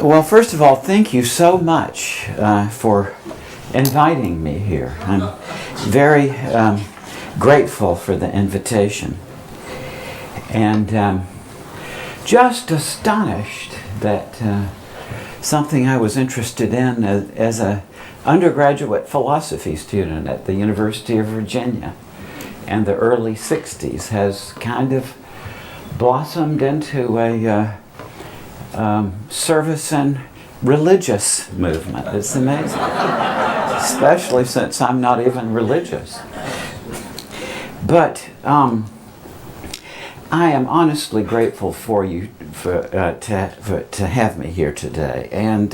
Well, first of all, thank you so much for inviting me here. I'm very grateful for the invitation. And just astonished that something I was interested in as an undergraduate philosophy student at the University of Virginia in the early 60s has kind of blossomed into a service and religious movement. It's amazing, especially since I'm not even religious. But I am honestly grateful for you to have me here today. And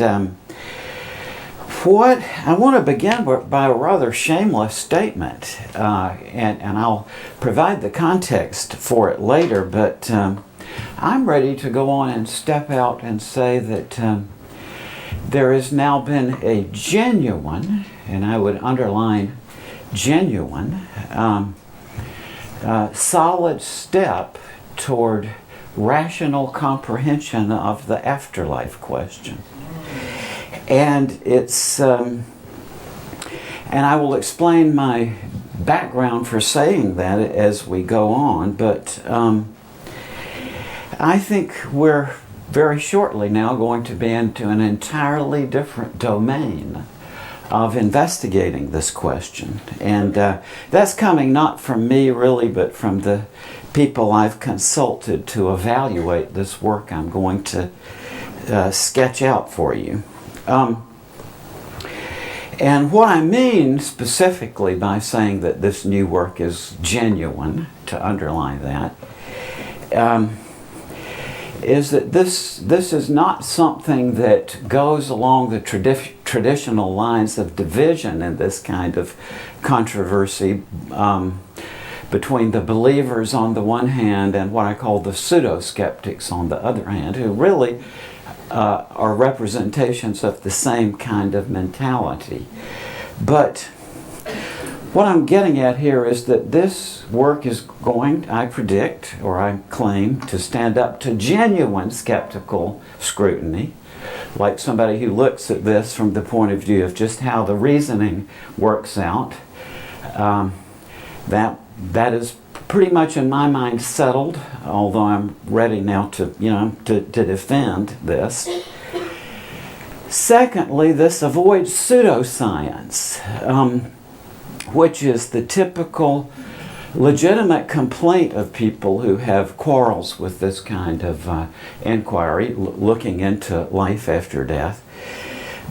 what I want to begin by a rather shameless statement, and I'll provide the context for it later, but I'm ready to go on and step out and say that there has now been a genuine, and I would underline genuine, solid step toward rational comprehension of the afterlife question. And it's, and I will explain my background for saying that as we go on, but I think we're very shortly now going to be into an entirely different domain of investigating this question. And that's coming not from me really, but from the people I've consulted to evaluate this work I'm going to sketch out for you. And what I mean specifically by saying that this new work is genuine, to underline that, is that this is not something that goes along the traditional lines of division in this kind of controversy between the believers on the one hand and what I call the pseudo-skeptics on the other hand, who really are representations of the same kind of mentality. But what I'm getting at here is that this work is going, I predict, or I claim, to stand up to genuine skeptical scrutiny, like somebody who looks at this from the point of view of just how the reasoning works out. That is pretty much in my mind settled, although I'm ready now to defend this. Secondly, this avoids pseudoscience, which is the typical legitimate complaint of people who have quarrels with this kind of inquiry, looking into life after death.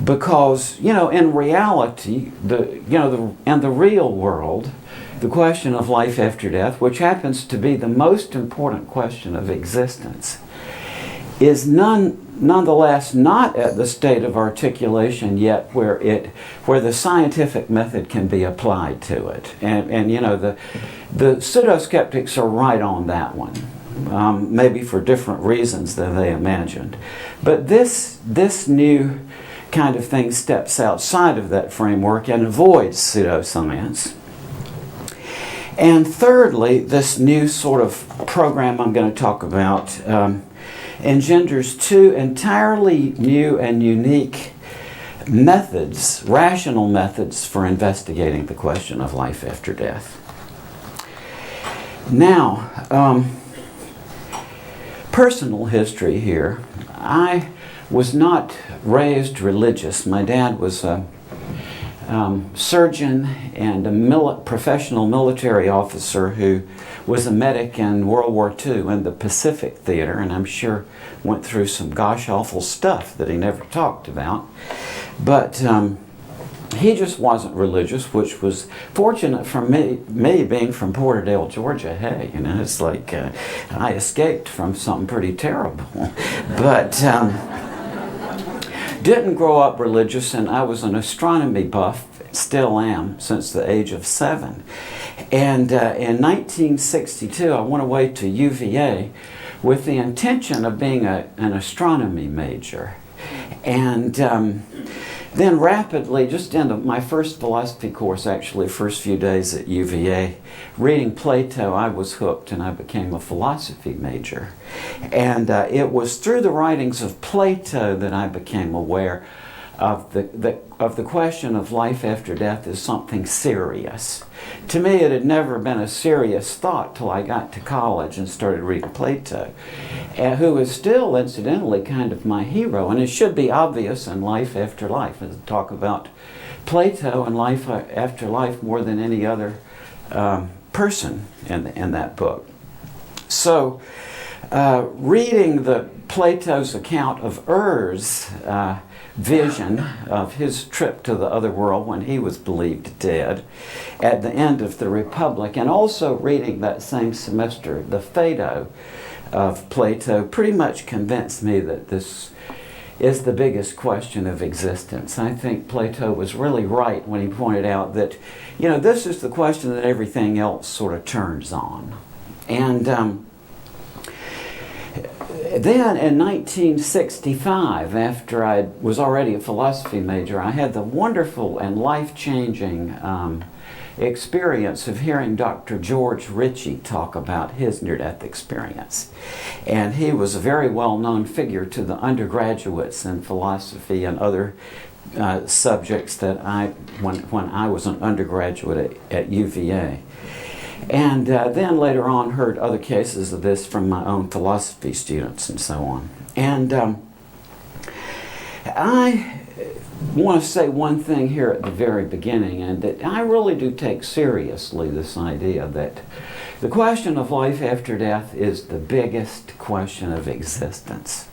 Because, in reality, in the real world, the question of life after death, which happens to be the most important question of existence, is nonetheless not at the state of articulation yet where the scientific method can be applied to it. And the pseudo-skeptics are right on that one, maybe for different reasons than they imagined. But this new kind of thing steps outside of that framework and avoids pseudoscience. And thirdly, this new sort of program I'm going to talk about engenders two entirely new and unique methods, rational methods for investigating the question of life after death. Now, personal history here. I was not raised religious. My dad was a surgeon and a professional military officer who was a medic in World War II in the Pacific Theater, and I'm sure went through some gosh-awful stuff that he never talked about. But he just wasn't religious, which was fortunate for me being from Porterdale, Georgia. Hey, it's like I escaped from something pretty terrible. But didn't grow up religious, and I was an astronomy buff, still am, since the age of 7. And in 1962, I went away to UVA with the intention of being an astronomy major. And then rapidly, just into my first philosophy course, actually, first few days at UVA, reading Plato, I was hooked and I became a philosophy major. And it was through the writings of Plato that I became aware of the question of life after death as something serious. To me, it had never been a serious thought till I got to college and started reading Plato, who is still, incidentally, kind of my hero. And it should be obvious in Life After Life. I talk about Plato and life after life more than any other person in that book. So, reading Plato's account of vision of his trip to the other world when he was believed dead at the end of the Republic, and also reading that same semester the Phaedo of Plato, pretty much convinced me that this is the biggest question of existence. I think Plato was really right when he pointed out that, this is the question that everything else sort of turns on. And then in 1965, after I was already a philosophy major, I had the wonderful and life-changing experience of hearing Dr. George Ritchie talk about his near-death experience. And he was a very well-known figure to the undergraduates in philosophy and other subjects that when I was an undergraduate at UVA. And then later on heard other cases of this from my own philosophy students and so on. And I want to say one thing here at the very beginning, and that I really do take seriously this idea that the question of life after death is the biggest question of existence.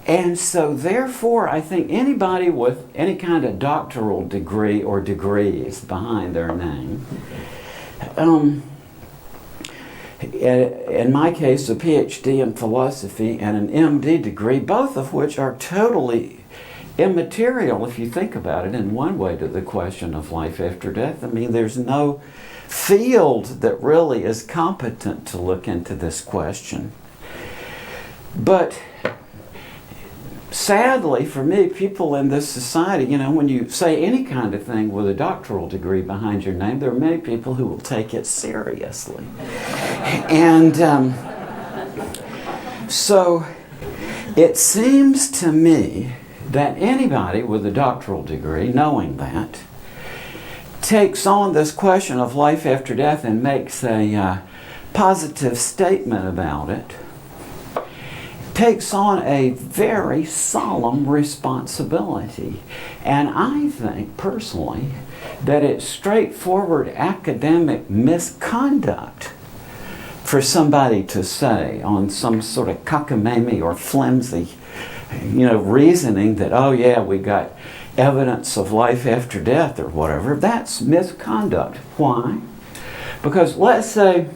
And so therefore, I think anybody with any kind of doctoral degree or degrees behind their name, in my case, a PhD in philosophy and an MD degree, both of which are totally immaterial, if you think about it, in one way to the question of life after death. I mean, there's no field that really is competent to look into this question. But sadly, for me, people in this society, when you say any kind of thing with a doctoral degree behind your name, there are many people who will take it seriously. And so it seems to me that anybody with a doctoral degree, knowing that, takes on this question of life after death and makes a positive statement about it, takes on a very solemn responsibility. And I think, personally, that it's straightforward academic misconduct for somebody to say on some sort of cockamamie or flimsy, reasoning that, oh yeah, we got evidence of life after death or whatever. That's misconduct. Why? Because let's say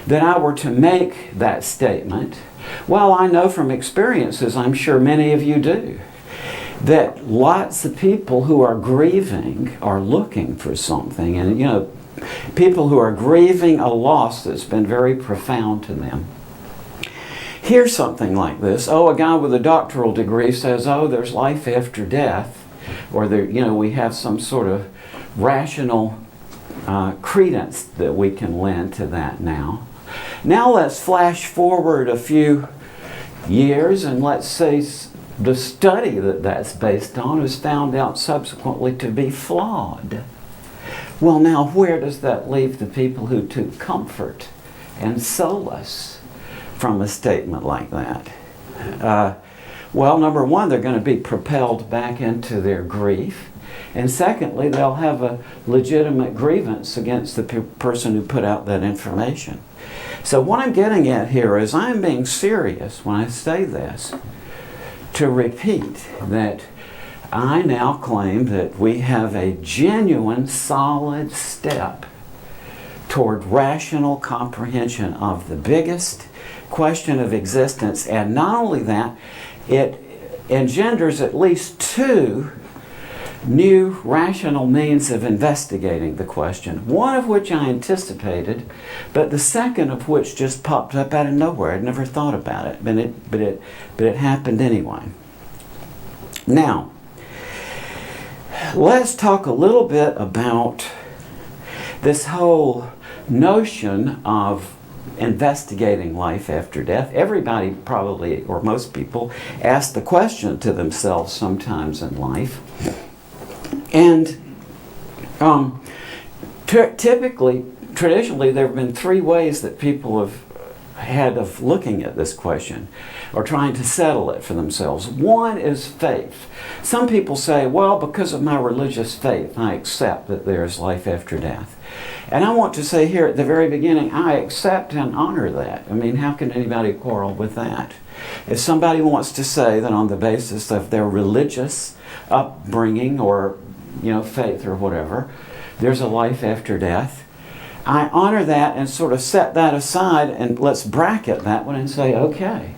that I were to make that statement. Well, I know from experiences, I'm sure many of you do, that lots of people who are grieving are looking for something. And, people who are grieving a loss that's been very profound to them hear something like this. Oh, a guy with a doctoral degree says, oh, there's life after death, or we have some sort of rational credence that we can lend to that now. Now let's flash forward a few years, and let's say the study that's based on is found out subsequently to be flawed. Well, now where does that leave the people who took comfort and solace from a statement like that? Well, number one, they're going to be propelled back into their grief. And secondly, they'll have a legitimate grievance against the person who put out that information. So what I'm getting at here is I'm being serious when I say this, to repeat that I now claim that we have a genuine, solid step toward rational comprehension of the biggest question of existence. And not only that, it engenders at least two new rational means of investigating the question, one of which I anticipated, but the second of which just popped up out of nowhere. I'd never thought about it, but it happened anyway. Now, let's talk a little bit about this whole notion of investigating life after death. Everybody probably, or most people, ask the question to themselves sometimes in life. And traditionally, there have been three ways that people have had of looking at this question or trying to settle it for themselves. One is faith. Some people say, well, because of my religious faith, I accept that there is life after death. And I want to say here at the very beginning, I accept and honor that. I mean, how can anybody quarrel with that? If somebody wants to say that on the basis of their religious upbringing or, faith or whatever, there's a life after death, I honor that and sort of set that aside, and let's bracket that one and say, okay.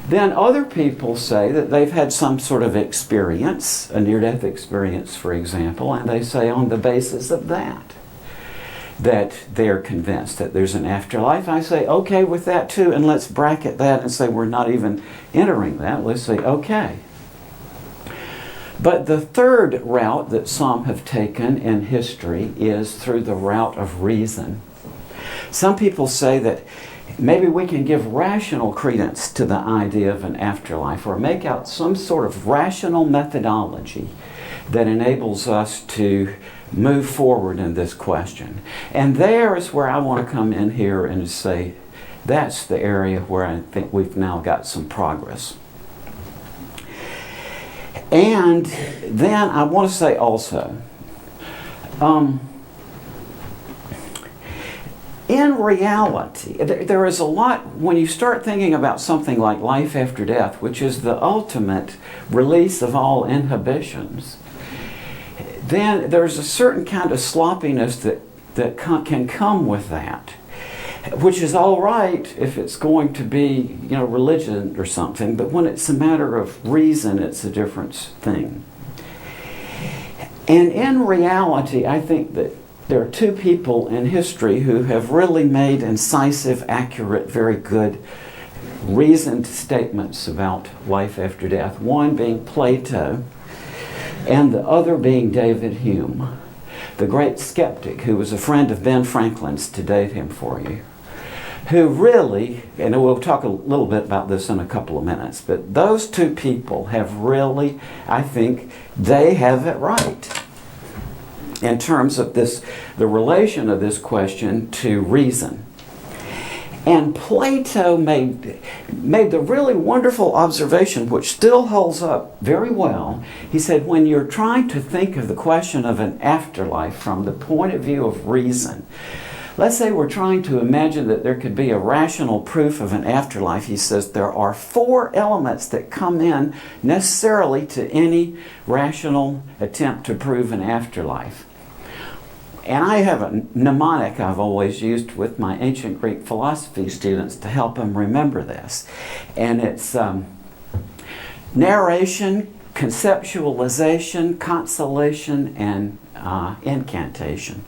Then other people say that they've had some sort of experience, a near-death experience, for example, and they say on the basis of that they're convinced that there's an afterlife. I say, okay with that too, and let's bracket that and say we're not even entering that. Let's say, okay. But the third route that some have taken in history is through the route of reason. Some people say that maybe we can give rational credence to the idea of an afterlife or make out some sort of rational methodology that enables us to move forward in this question. And there is where I want to come in here and say that's the area where I think we've now got some progress. And then I want to say also, in reality, there is a lot, when you start thinking about something like life after death, which is the ultimate release of all inhibitions, then there's a certain kind of sloppiness that can come with that, which is all right if it's going to be, religion or something, but when it's a matter of reason, it's a different thing. And in reality, I think that there are two people in history who have really made incisive, accurate, very good, reasoned statements about life after death. One being Plato, and the other being David Hume, the great skeptic who was a friend of Ben Franklin's, to date him for you, who really, and we'll talk a little bit about this in a couple of minutes, but those two people have really, I think, they have it right in terms of the relation of this question to reason. And Plato made the really wonderful observation, which still holds up very well. He said, when you're trying to think of the question of an afterlife from the point of view of reason, let's say we're trying to imagine that there could be a rational proof of an afterlife. He says there are four elements that come in necessarily to any rational attempt to prove an afterlife. And I have a mnemonic I've always used with my ancient Greek philosophy students to help them remember this. And it's narration, conceptualization, consolation, and incantation.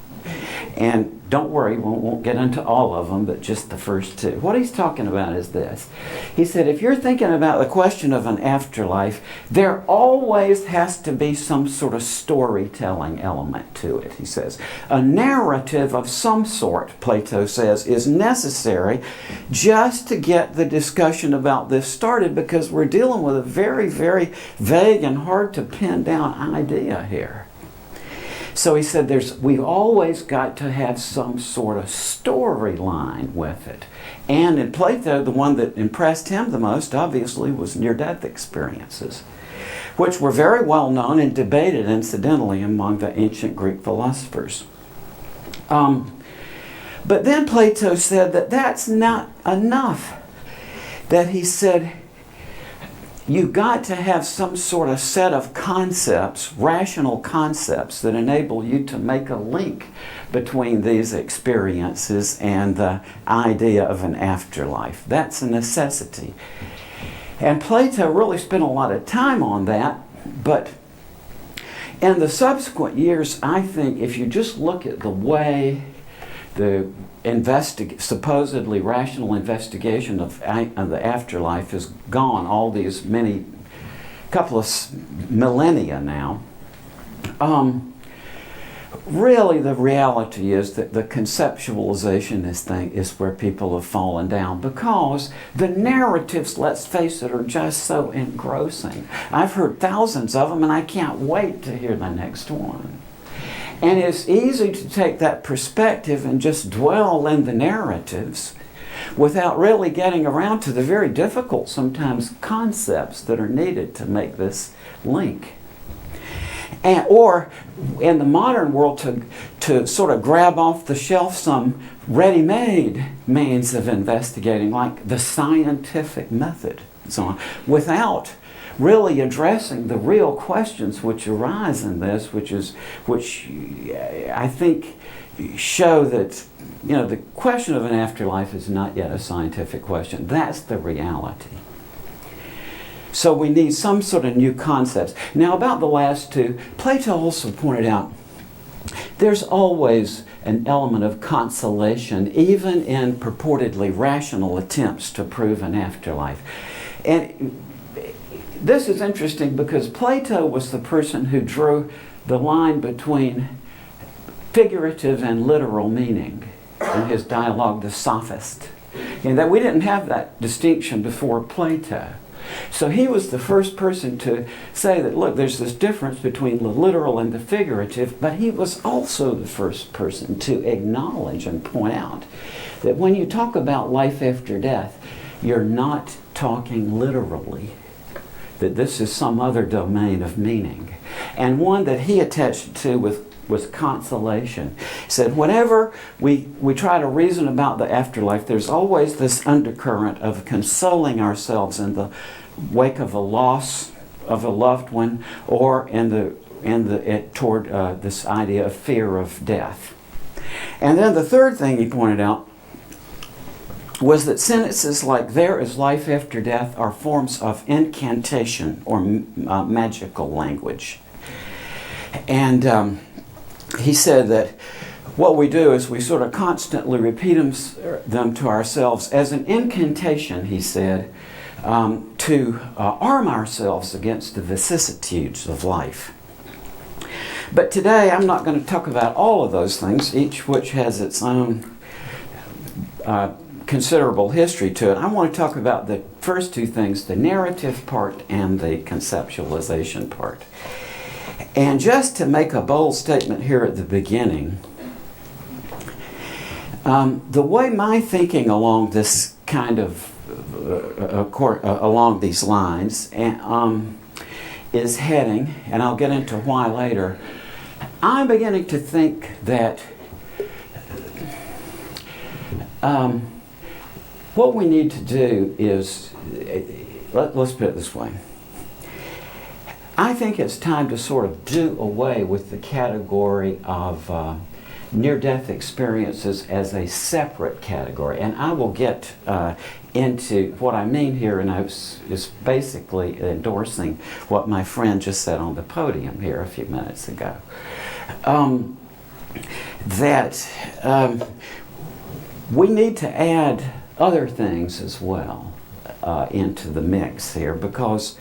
And don't worry, we won't get into all of them, but just the first two. What he's talking about is this. He said, if you're thinking about the question of an afterlife, there always has to be some sort of storytelling element to it, he says. A narrative of some sort, Plato says, is necessary just to get the discussion about this started, because we're dealing with a very, very vague and hard to pin down idea here. So he said we've always got to have some sort of storyline with it. And in Plato, the one that impressed him the most, obviously, was near-death experiences, which were very well known and debated, incidentally, among the ancient Greek philosophers. But then Plato said that that's not enough. That he said, you've got to have some sort of set of concepts, rational concepts, that enable you to make a link between these experiences and the idea of an afterlife. That's a necessity. And Plato really spent a lot of time on that, but in the subsequent years, I think if you just look at the way the supposedly rational investigation of the afterlife has gone all these couple of millennia now, Really, the reality is that the conceptualization is where people have fallen down, because the narratives, let's face it, are just so engrossing. I've heard thousands of them, and I can't wait to hear the next one. And it's easy to take that perspective and just dwell in the narratives without really getting around to the very difficult, sometimes, concepts that are needed to make this link. Or in the modern world, to sort of grab off the shelf some ready-made means of investigating, like the scientific method and so on, without really addressing the real questions which arise in this, which I think show that, the question of an afterlife is not yet a scientific question. That's the reality. So we need some sort of new concepts. Now, about the last two, Plato also pointed out there's always an element of consolation, even in purportedly rational attempts to prove an afterlife. And this is interesting because Plato was the person who drew the line between figurative and literal meaning in his dialogue, The Sophist. And that we didn't have that distinction before Plato. So he was the first person to say that, look, there's this difference between the literal and the figurative, but he was also the first person to acknowledge and point out that when you talk about life after death, you're not talking literally, that this is some other domain of meaning. And one that he attached to was consolation. He said, whenever we try to reason about the afterlife, there's always this undercurrent of consoling ourselves in the wake of a loss of a loved one, or toward this idea of fear of death. And then the third thing he pointed out was that sentences like "there is life after death" are forms of incantation or magical language. And he said that what we do is we sort of constantly repeat them to ourselves as an incantation, he said, to arm ourselves against the vicissitudes of life. But today I'm not going to talk about all of those things, each which has its own considerable history to it. I want to talk about the first two things, the narrative part and the conceptualization part. And just to make a bold statement here at the beginning, the way my thinking along this kind of along these lines is heading, and I'll get into why later, I'm beginning to think that what we need to do is, let's put it this way. I think it's time to sort of do away with the category of near-death experiences as a separate category. And I will get into what I mean here, and I was basically endorsing what my friend just said on the podium here a few minutes ago. We need to add other things as well into the mix here, because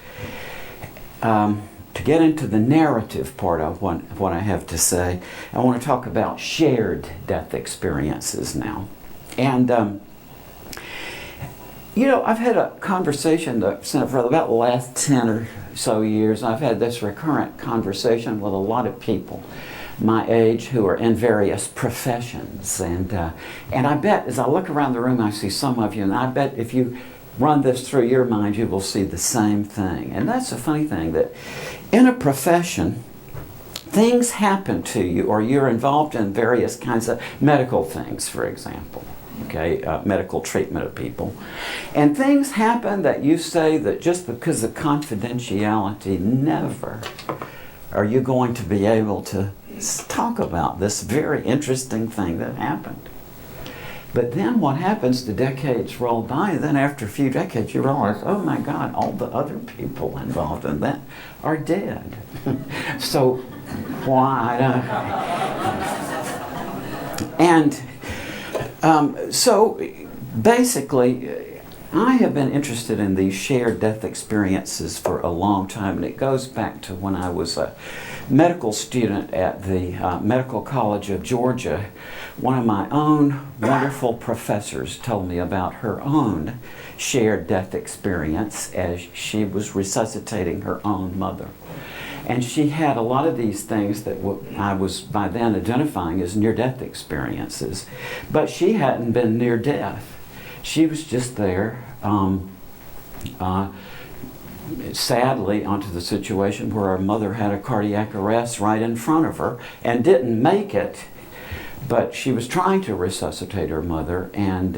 to get into the narrative part of what I have to say, I want to talk about shared death experiences now. And, I've had a conversation for about the last 10 or so years. I've had this recurrent conversation with a lot of people my age who are in various professions. And I bet as I look around the room, I see some of you, and I bet if you run this through your mind, you will see the same thing. And that's the funny thing, that in a profession, things happen to you, or you're involved in various kinds of medical things, for example, medical treatment of people. And things happen that you say that just because of confidentiality, never are you going to be able to talk about this very interesting thing that happened. But then what happens, the decades roll by, and then after a few decades you realize, oh my God, all the other people involved in that are dead. So why? And so basically, I have been interested in these shared death experiences for a long time, and it goes back to when I was a medical student at the Medical College of Georgia. One of my own wonderful professors told me about her own shared death experience as she was resuscitating her own mother. And she had a lot of these things that I was by then identifying as near-death experiences, but she hadn't been near death. She was just there, sadly, onto the situation where her mother had a cardiac arrest right in front of her and didn't make it, but she was trying to resuscitate her mother, and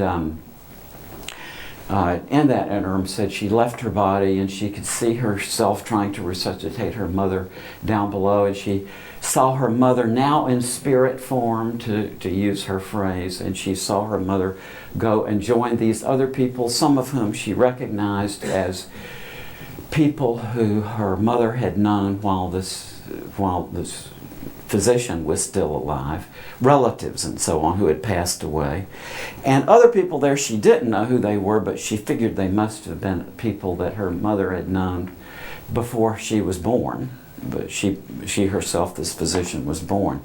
in that interim said she left her body and she could see herself trying to resuscitate her mother down below, and she saw her mother now in spirit form, to use her phrase, and she saw her mother go and join these other people, some of whom she recognized as people who her mother had known while this physician was still alive, relatives and so on who had passed away. And other people there she didn't know who they were, but she figured they must have been people that her mother had known before she was born. But she herself, this physician, was born.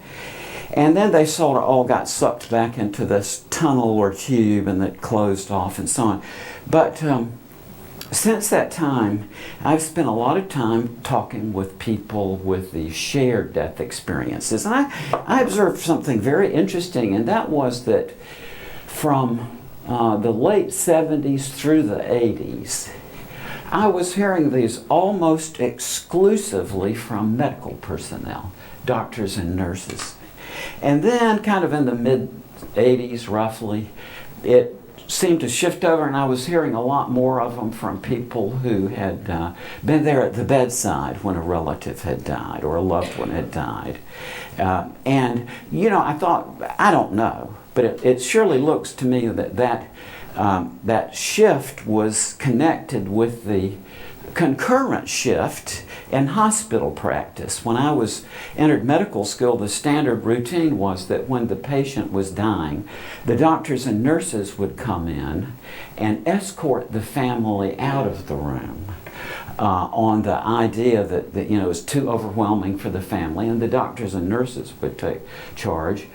And then they sort of all got sucked back into this tunnel or tube and it closed off and so on. But since that time, I've spent a lot of time talking with people with these shared death experiences. And I observed something very interesting, and that was that from the late 70s through the 80s, I was hearing these almost exclusively from medical personnel, doctors and nurses. And then kind of in the mid-80s roughly, it seemed to shift over, and I was hearing a lot more of them from people who had been there at the bedside when a relative had died or a loved one had died. And, you know, I thought, I don't know, but it surely looks to me that shift was connected with the concurrent shift in hospital practice. When I entered medical school, the standard routine was that when the patient was dying, the doctors and nurses would come in and escort the family out of the room on the idea that you know, it was too overwhelming for the family, and the doctors and nurses would take charge.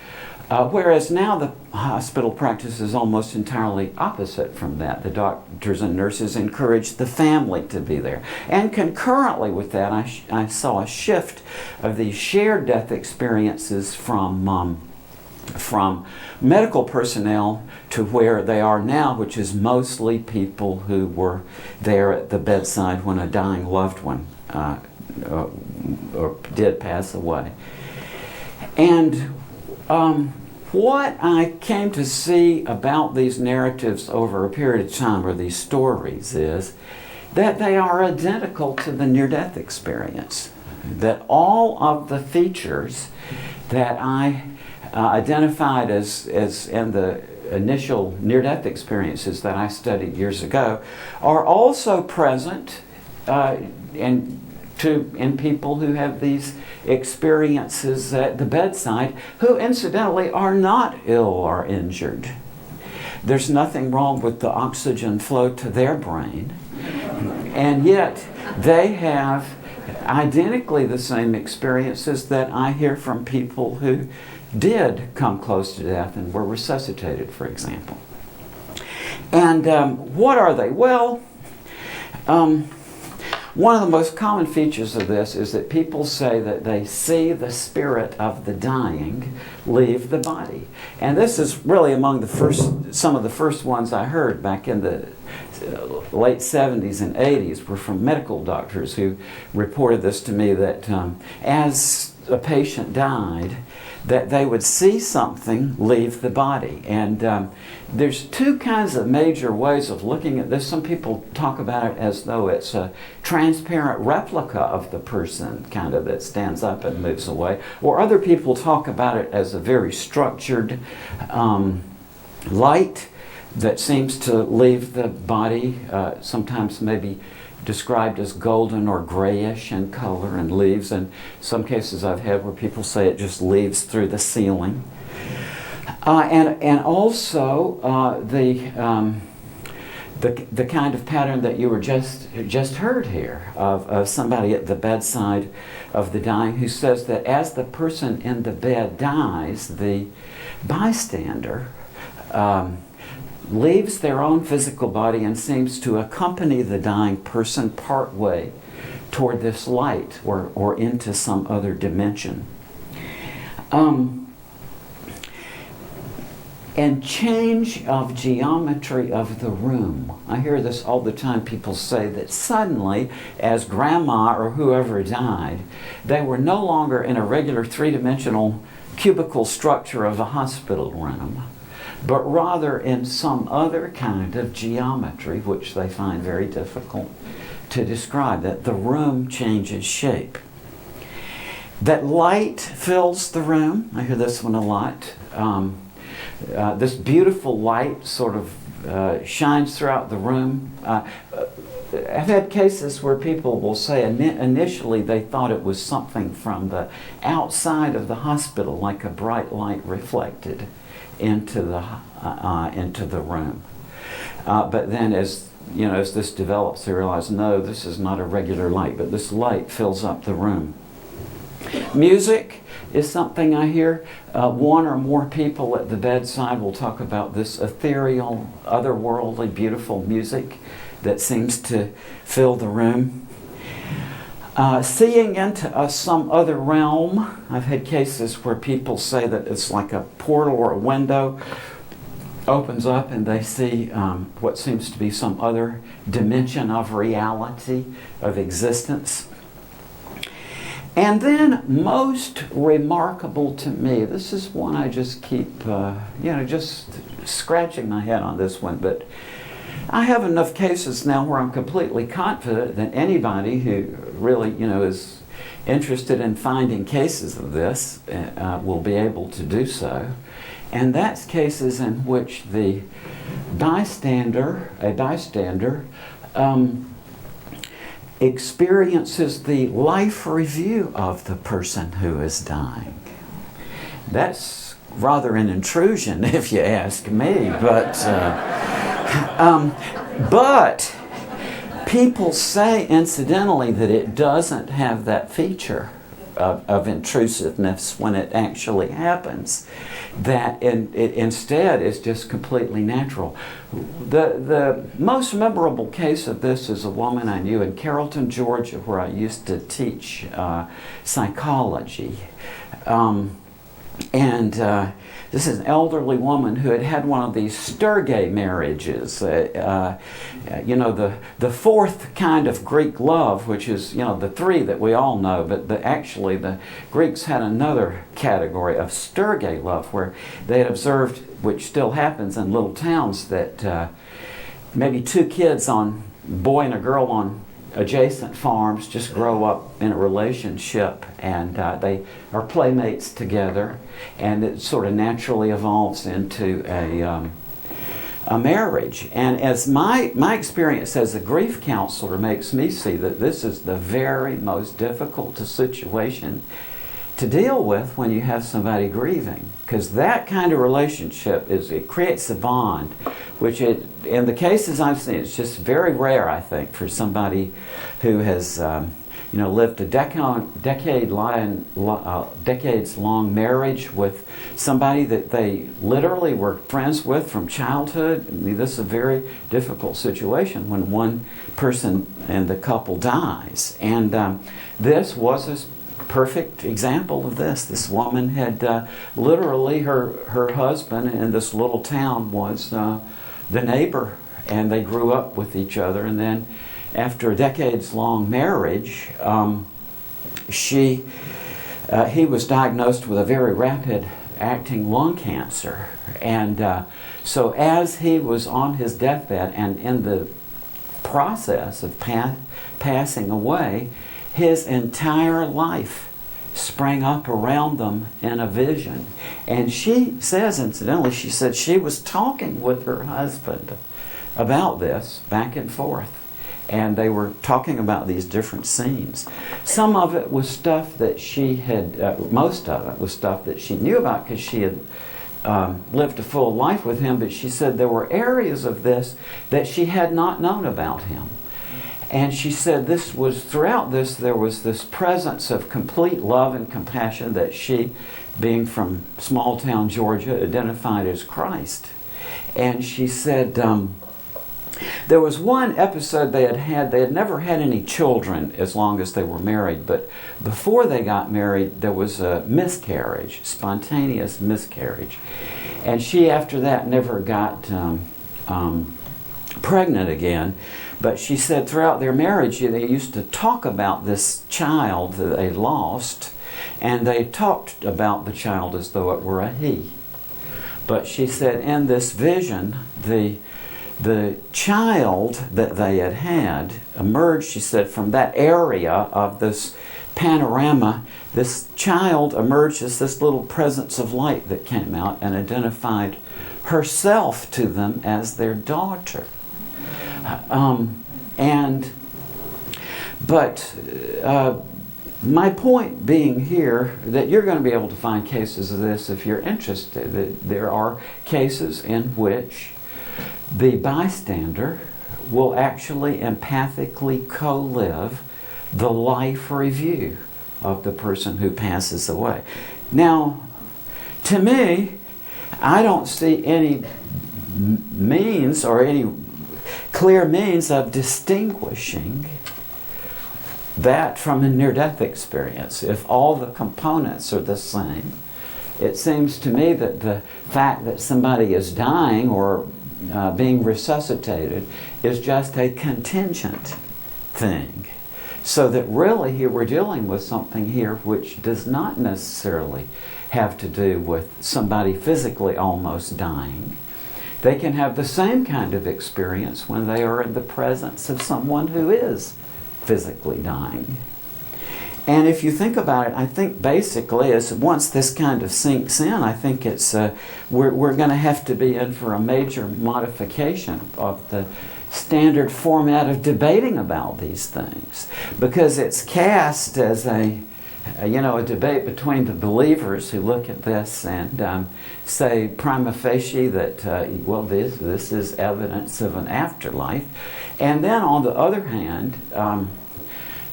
Whereas now the hospital practice is almost entirely opposite from that. The doctors and nurses encourage the family to be there. And concurrently with that, I saw a shift of these shared death experiences from medical personnel to where they are now, which is mostly people who were there at the bedside when a dying loved one or did pass away. And what I came to see about these narratives over a period of time, or these stories, is that they are identical to the near-death experience. That all of the features that I identified as in the initial near-death experiences that I studied years ago are also present in people who have these experiences at the bedside, who incidentally are not ill or injured. There's nothing wrong with the oxygen flow to their brain, and yet they have identically the same experiences that I hear from people who did come close to death and were resuscitated, for example. And what are they? Well, one of the most common features of this is that people say that they see the spirit of the dying leave the body. And this is really among some of the first ones I heard back in the late 70s and 80s were from medical doctors who reported this to me, that as a patient died, that they would see something leave the body. And there's two kinds of major ways of looking at this. Some people talk about it as though it's a transparent replica of the person, kind of, that stands up and moves away. Or other people talk about it as a very structured light that seems to leave the body, sometimes maybe described as golden or grayish in color, and leaves. And some cases I've had where people say it just leaves through the ceiling. the kind of pattern that you were just heard here of somebody at the bedside of the dying who says that as the person in the bed dies, the bystander leaves their own physical body and seems to accompany the dying person partway toward this light or into some other dimension. And change of geometry of the room. I hear this all the time. People say that suddenly, as grandma or whoever died, they were no longer in a regular three-dimensional cubicle structure of a hospital room, but rather in some other kind of geometry, which they find very difficult to describe, that the room changes shape. That light fills the room. I hear this one a lot. This beautiful light sort of shines throughout the room. I've had cases where people will say initially they thought it was something from the outside of the hospital, like a bright light reflected into the room. But then as this develops, they realize, no, this is not a regular light, but this light fills up the room. Music is something I hear. One or more people at the bedside will talk about this ethereal, otherworldly, beautiful music that seems to fill the room. Seeing into some other realm. I've had cases where people say that it's like a portal or a window opens up and they see what seems to be some other dimension of reality, of existence. And then, most remarkable to me, this is one I just keep, just scratching my head on this one, but I have enough cases now where I'm completely confident that anybody who really, is interested in finding cases of this will be able to do so. And that's cases in which the bystander, experiences the life review of the person who is dying. That's rather an intrusion, if you ask me, but people say, incidentally, that it doesn't have that feature of intrusiveness when it actually happens, that it instead is just completely natural. The most memorable case of this is a woman I knew in Carrollton, Georgia, where I used to teach psychology. This is an elderly woman who had had one of these Sturgay marriages. The fourth kind of Greek love, which is, the three that we all know, but actually the Greeks had another category of Sturgay love where they had observed, which still happens in little towns, that maybe two kids, boy and a girl on adjacent farms, just grow up in a relationship and they are playmates together, and it sort of naturally evolves into a marriage. And as my experience as a grief counselor makes me see that this is the very most difficult situation to deal with when you have somebody grieving, because that kind of relationship it creates a bond, which in the cases I've seen, it's just very rare, I think, for somebody who has lived a decades-long marriage with somebody that they literally were friends with from childhood. I mean, this is a very difficult situation when one person in the couple dies, and this was a perfect example of this. This woman had literally her husband in this little town was the neighbor, and they grew up with each other. And then after a decades-long marriage, he was diagnosed with a very rapid-acting lung cancer. And so as he was on his deathbed and in the process of passing away, his entire life sprang up around them in a vision. And she says, incidentally, she said she was talking with her husband about this back and forth. And they were talking about these different scenes. Some of it was stuff that she had, most of it was stuff that she knew about because she had lived a full life with him, but she said there were areas of this that she had not known about him. And she said throughout this, there was this presence of complete love and compassion that she, being from small town Georgia, identified as Christ. And she said there was one episode they had never had any children as long as they were married, but before they got married, there was a miscarriage, spontaneous miscarriage. And she, after that, never got pregnant again. But she said throughout their marriage, they used to talk about this child that they lost, and they talked about the child as though it were a he. But she said in this vision, the child that they had emerged, she said, from that area of this panorama. This child emerged as this little presence of light that came out and identified herself to them as their daughter. My point being here that you're going to be able to find cases of this if you're interested. That there are cases in which the bystander will actually empathically co-live the life review of the person who passes away. Now, to me, I don't see any means or any clear means of distinguishing that from a near-death experience. If all the components are the same, it seems to me that the fact that somebody is dying or being resuscitated is just a contingent thing. So that really here we're dealing with something here which does not necessarily have to do with somebody physically almost dying. They can have the same kind of experience when they are in the presence of someone who is physically dying. And if you think about it, I think basically as once this kind of sinks in, I think it's we're going to have to be in for a major modification of the standard format of debating about these things, because it's cast as a debate between the believers who look at this and say prima facie that this is evidence of an afterlife, and then on the other hand,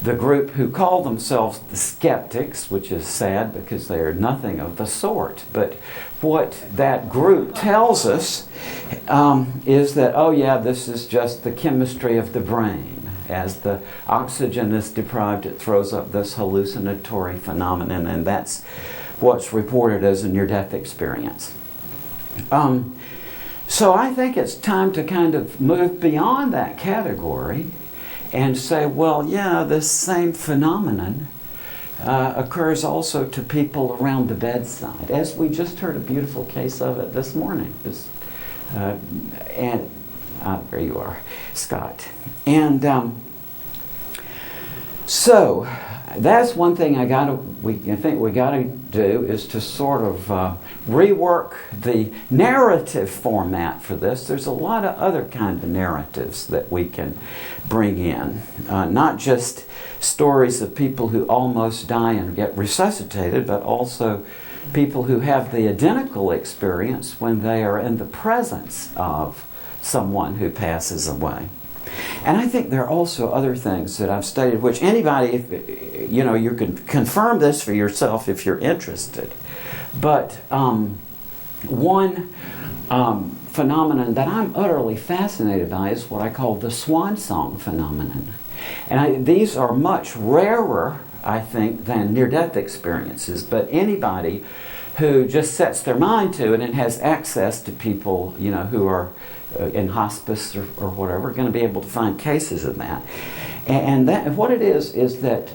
the group who call themselves the skeptics, which is sad because they are nothing of the sort. But what that group tells us is that, this is just the chemistry of the brain. As the oxygen is deprived, it throws up this hallucinatory phenomenon, and that's what's reported as a near-death experience. So I think it's time to kind of move beyond that category and say, this same phenomenon occurs also to people around the bedside, as we just heard a beautiful case of it this morning. There you are, Scott. And so that's one thing I think we got to do is to sort of rework the narrative format for this. There's a lot of other kind of narratives that we can bring in, not just stories of people who almost die and get resuscitated, but also people who have the identical experience when they are in the presence of someone who passes away. And I think there are also other things that I've studied, which anybody, you can confirm this for yourself if you're interested. But one phenomenon that I'm utterly fascinated by is what I call the Swansong Phenomenon. And these are much rarer, I think, than near-death experiences, but anybody who just sets their mind to it and has access to people, who are in hospice or whatever, are going to be able to find cases of that. And that what it is that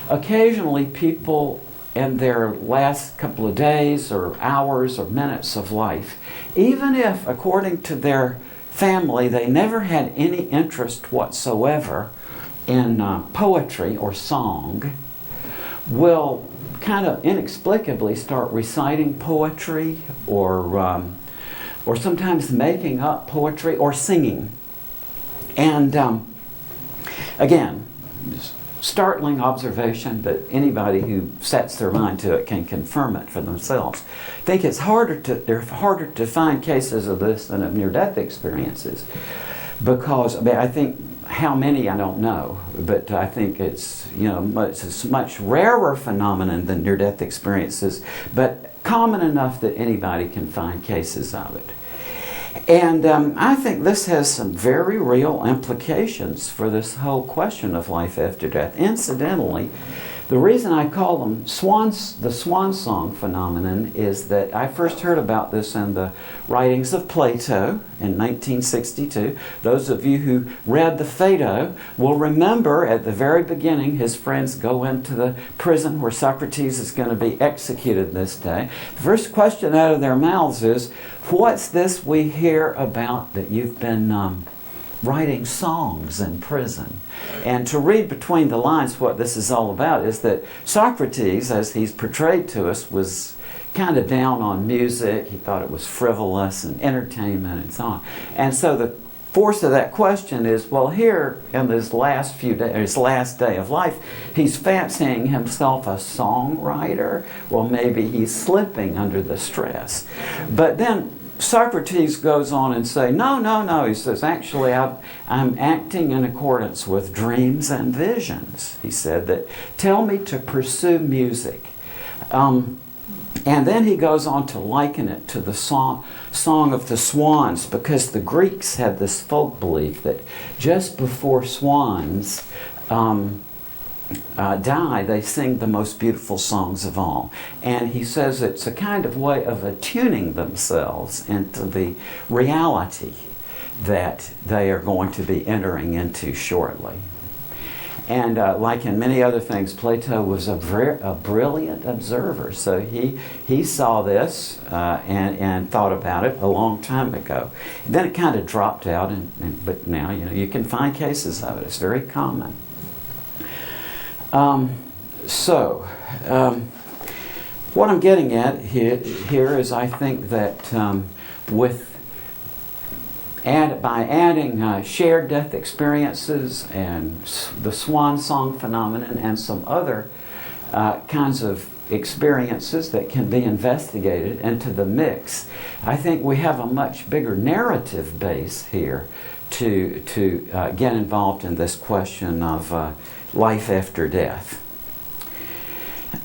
occasionally people in their last couple of days or hours or minutes of life, even if, according to their family, they never had any interest whatsoever in poetry or song, will kind of inexplicably start reciting poetry or sometimes making up poetry or singing. And again, just startling observation, but anybody who sets their mind to it can confirm it for themselves. I think they're harder to find cases of this than of near-death experiences, because I think how many I don't know, but I think it's it's a much rarer phenomenon than near-death experiences, but common enough that anybody can find cases of it. And I think this has some very real implications for this whole question of life after death. Incidentally, the reason I call them the Swansong Phenomenon is that I first heard about this in the writings of Plato in 1962. Those of you who read the Phaedo will remember at the very beginning his friends go into the prison where Socrates is going to be executed this day. The first question out of their mouths is, what's this we hear about that you've been writing songs in prison? And to read between the lines what this is all about is that Socrates, as he's portrayed to us, was kind of down on music. He thought it was frivolous and entertainment and so on. And so the force of that question is, well, here in his last his last day of life, he's fancying himself a songwriter. Well, maybe he's slipping under the stress. But then Socrates goes on and say, no. He says, actually, I'm acting in accordance with dreams and visions. He said that, tell me to pursue music. And then he goes on to liken it to the song of the swans, because the Greeks had this folk belief that just before swans die, they sing the most beautiful songs of all. And he says it's a kind of way of attuning themselves into the reality that they are going to be entering into shortly. And like in many other things, Plato was a brilliant observer. So he saw this and thought about it a long time ago. And then it kind of dropped out, but now you can find cases of it. It's very common. What I'm getting at here is I think that by adding shared death experiences and the Swansong Phenomenon and some other kinds of experiences that can be investigated into the mix, I think we have a much bigger narrative base here to get involved in this question of life after death.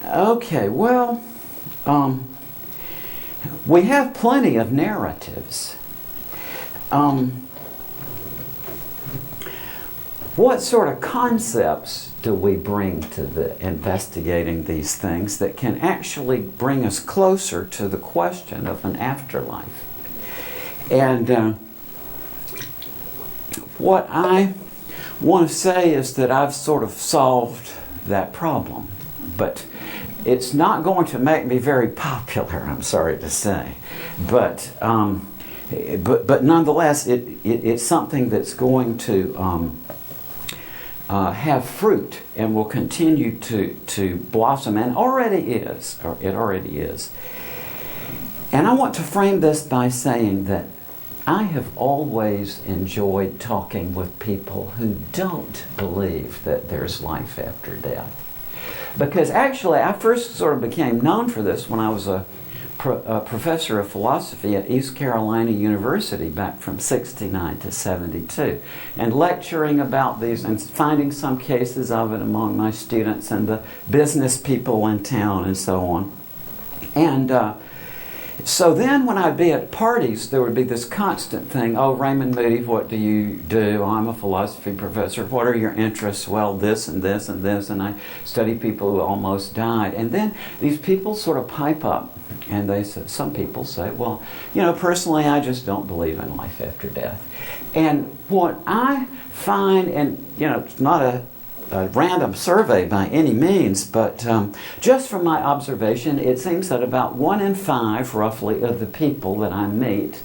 Okay, well, we have plenty of narratives. What sort of concepts do we bring to investigating these things that can actually bring us closer to the question of an afterlife? And what I want to say is that I've sort of solved that problem, but it's not going to make me very popular, I'm sorry to say. But nonetheless, it's something that's going to have fruit and will continue to blossom, and already is. It already is. And I want to frame this by saying that I have always enjoyed talking with people who don't believe that there's life after death. Because actually, I first sort of became known for this when I was a professor of philosophy at East Carolina University back from 69 to 72, and lecturing about these and finding some cases of it among my students and the business people in town and so on. And so then when I'd be at parties, there would be this constant thing, oh, Raymond Moody, what do you do? Oh, I'm a philosophy professor. What are your interests? Well, this and this and this, and I study people who almost died. And then these people sort of pipe up, and they say, some people say, well, personally, I just don't believe in life after death. And what I find, and it's not a random survey by any means, but just from my observation, it seems that about 1 in 5, roughly, of the people that I meet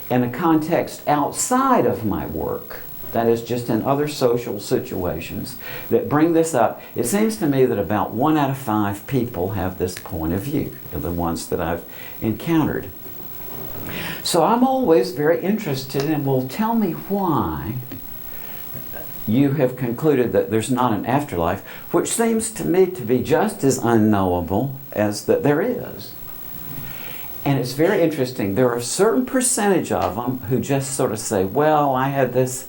in a context outside of my work, that is just in other social situations, that bring this up, it seems to me that about 1 out of 5 people have this point of view, the ones that I've encountered. So I'm always very interested in, well, tell me why you have concluded that there's not an afterlife, which seems to me to be just as unknowable as that there is. And it's very interesting. There are a certain percentage of them who just sort of say, well, I had this,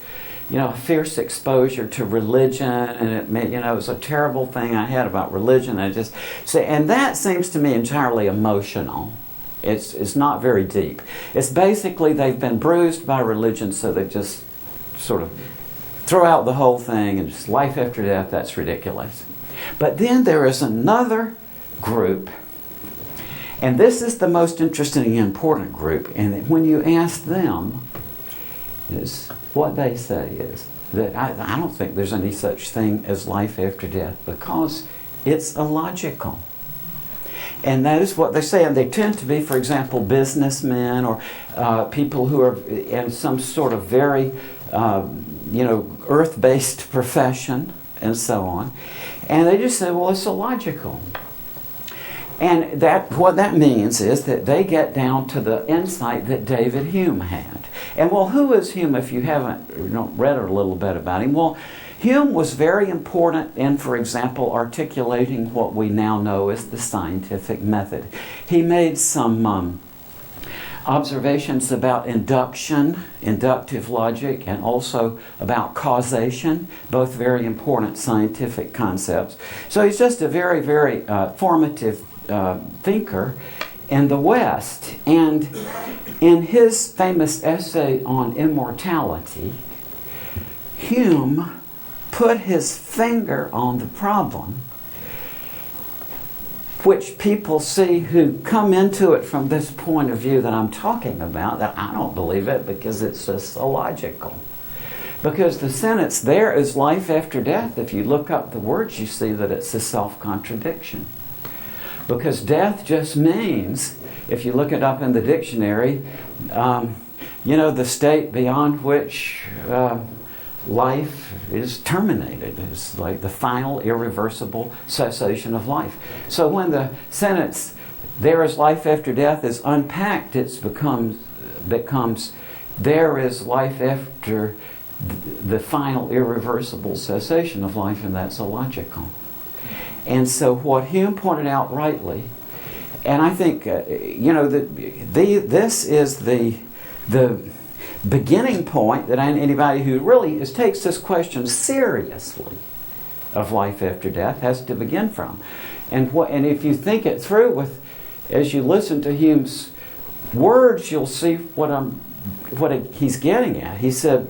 fierce exposure to religion, and it meant, it was a terrible thing I had about religion. I just say, and that seems to me entirely emotional. It's not very deep. It's basically they've been bruised by religion, so they just sort of throw out the whole thing and just life after death. That's ridiculous. But then there is another group, and this is the most interesting and important group, and when you ask them, is what they say is that I don't think there's any such thing as life after death because it's illogical. And that is what they say, and they tend to be, for example, businessmen or people who are in some sort of very earth-based profession and so on. And they just say, well, it's illogical. And what that means is that they get down to the insight that David Hume had. And well, who is Hume if you haven't read a little bit about him? Well, Hume was very important in, for example, articulating what we now know as the scientific method. He made some observations about induction, inductive logic, and also about causation, both very important scientific concepts. So he's just a very, very formative thinker in the West. And in his famous essay on immortality, Hume put his finger on the problem, which people see who come into it from this point of view that I'm talking about, that I don't believe it because it's just illogical. Because the sentence, there is life after death, if you look up the words, you see that it's a self-contradiction. Because death just means, if you look it up in the dictionary, the state beyond which life is terminated. It's like the final irreversible cessation of life. So when the sentence, there is life after death, is unpacked, it becomes there is life after the final irreversible cessation of life, and that's illogical. And so what Hume pointed out rightly, and I think, this is the beginning point that anybody who really takes this question seriously of life after death has to begin from. And if you think it through as you listen to Hume's words, you'll see what he's getting at. He said,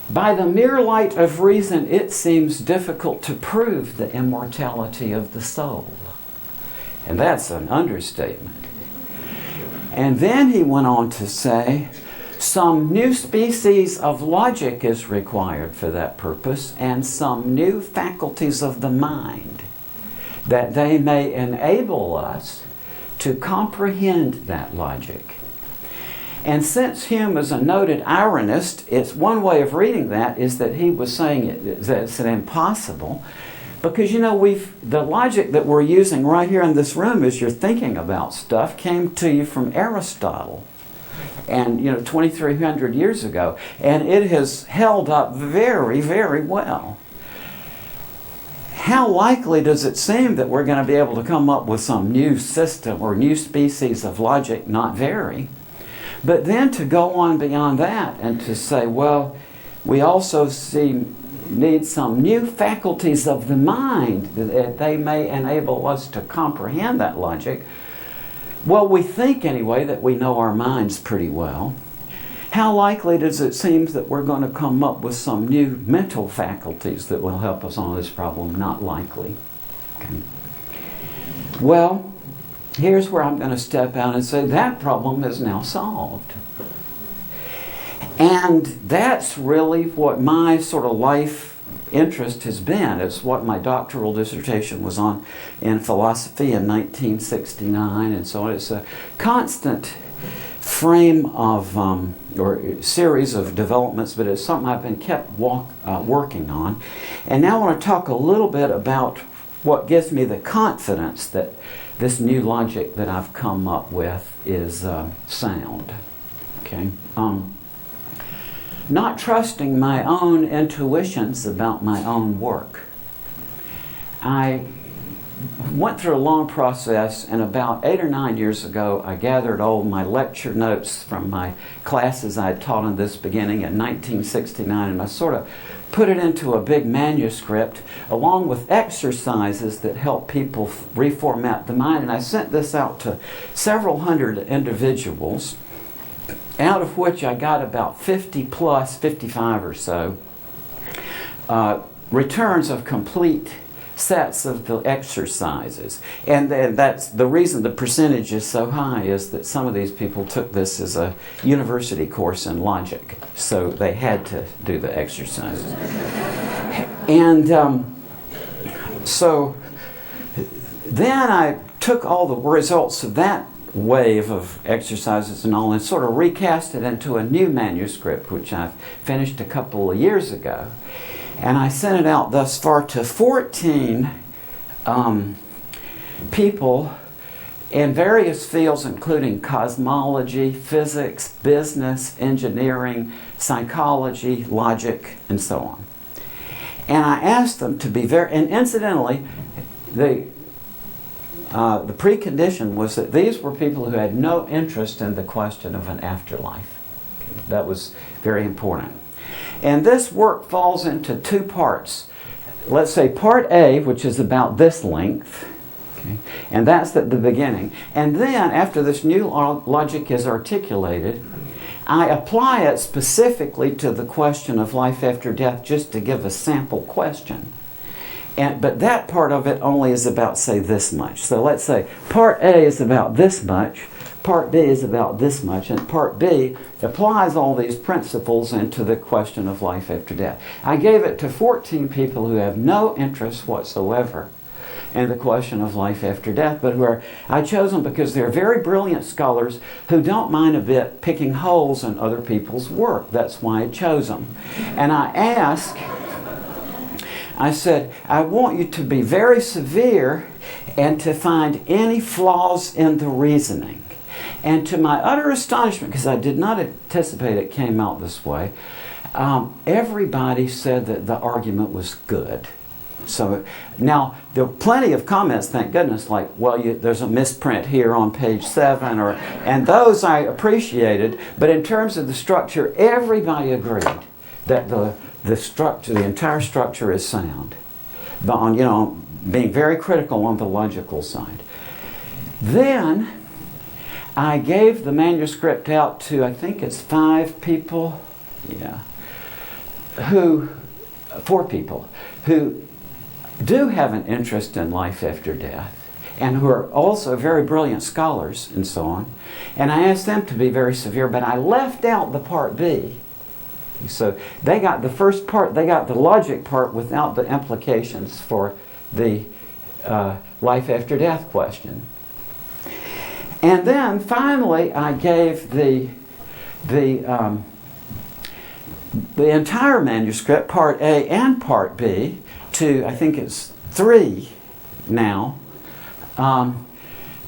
by the mere light of reason, it seems difficult to prove the immortality of the soul. And that's an understatement. And then he went on to say, some new species of logic is required for that purpose, and some new faculties of the mind, that they may enable us to comprehend that logic. And since Hume is a noted ironist, it's one way of reading that is that he was saying that it's impossible, because the logic that we're using right here in this room as you're thinking about stuff came to you from Aristotle. And 2,300 years ago, and it has held up very, very well. How likely does it seem that we're going to be able to come up with some new system or new species of logic? Not very. But then to go on beyond that and to say, well, we also need some new faculties of the mind that they may enable us to comprehend that logic. Well, we think anyway that we know our minds pretty well. How likely does it seem that we're going to come up with some new mental faculties that will help us on this problem? Not likely. Okay. Well, here's where I'm going to step out and say that problem is now solved. And that's really what my sort of life interest has been. It's what my doctoral dissertation was on in philosophy in 1969 and so on. It's a constant frame of, or series of developments, but it's something I've been kept working on. And now I want to talk a little bit about what gives me the confidence that this new logic that I've come up with is sound. Okay. not trusting my own intuitions about my own work. I went through a long process, and about 8 or 9 years ago, I gathered all my lecture notes from my classes I had taught in this beginning in 1969, and I sort of put it into a big manuscript along with exercises that help people reformat the mind. And I sent this out to several hundred individuals, out of which I got about 50 plus, 55 or so, returns of complete sets of the exercises. And that's the reason the percentage is so high, is that some of these people took this as a university course in logic, so they had to do the exercises. And so then I took all the results of that wave of exercises and all and sort of recast it into a new manuscript, which I've finished a couple of years ago. And I sent it out thus far to 14 people in various fields, including cosmology, physics, business, engineering, psychology, logic, and so on. And I asked them to be very, and incidentally, the precondition was that these were people who had no interest in the question of an afterlife. Okay, that was very important. And this work falls into two parts. Let's say part A, which is about this length, okay, and that's at the beginning. And then, after this new logic is articulated, I apply it specifically to the question of life after death, just to give a sample question. But that part of it only is about, say, this much. So let's say part A is about this much, part B is about this much, and part B applies all these principles into the question of life after death. I gave it to 14 people who have no interest whatsoever in the question of life after death, but I chose them because they're very brilliant scholars who don't mind a bit picking holes in other people's work. That's why I chose them. And I said, I want you to be very severe and to find any flaws in the reasoning. And to my utter astonishment, because I did not anticipate it came out this way, everybody said that the argument was good. So now, there were plenty of comments, thank goodness, like, well, there's a misprint here on page 7, and those I appreciated, but in terms of the structure, everybody agreed that the structure, the entire structure is sound, but on, being very critical on the logical side. Then I gave the manuscript out to, I think it's 4 people, who do have an interest in life after death, and who are also very brilliant scholars and so on. And I asked them to be very severe, but I left out the part B. So they got the first part, they got the logic part without the implications for the life after death question. And then finally I gave the entire manuscript, part A and part B, to, I think it's 3 now,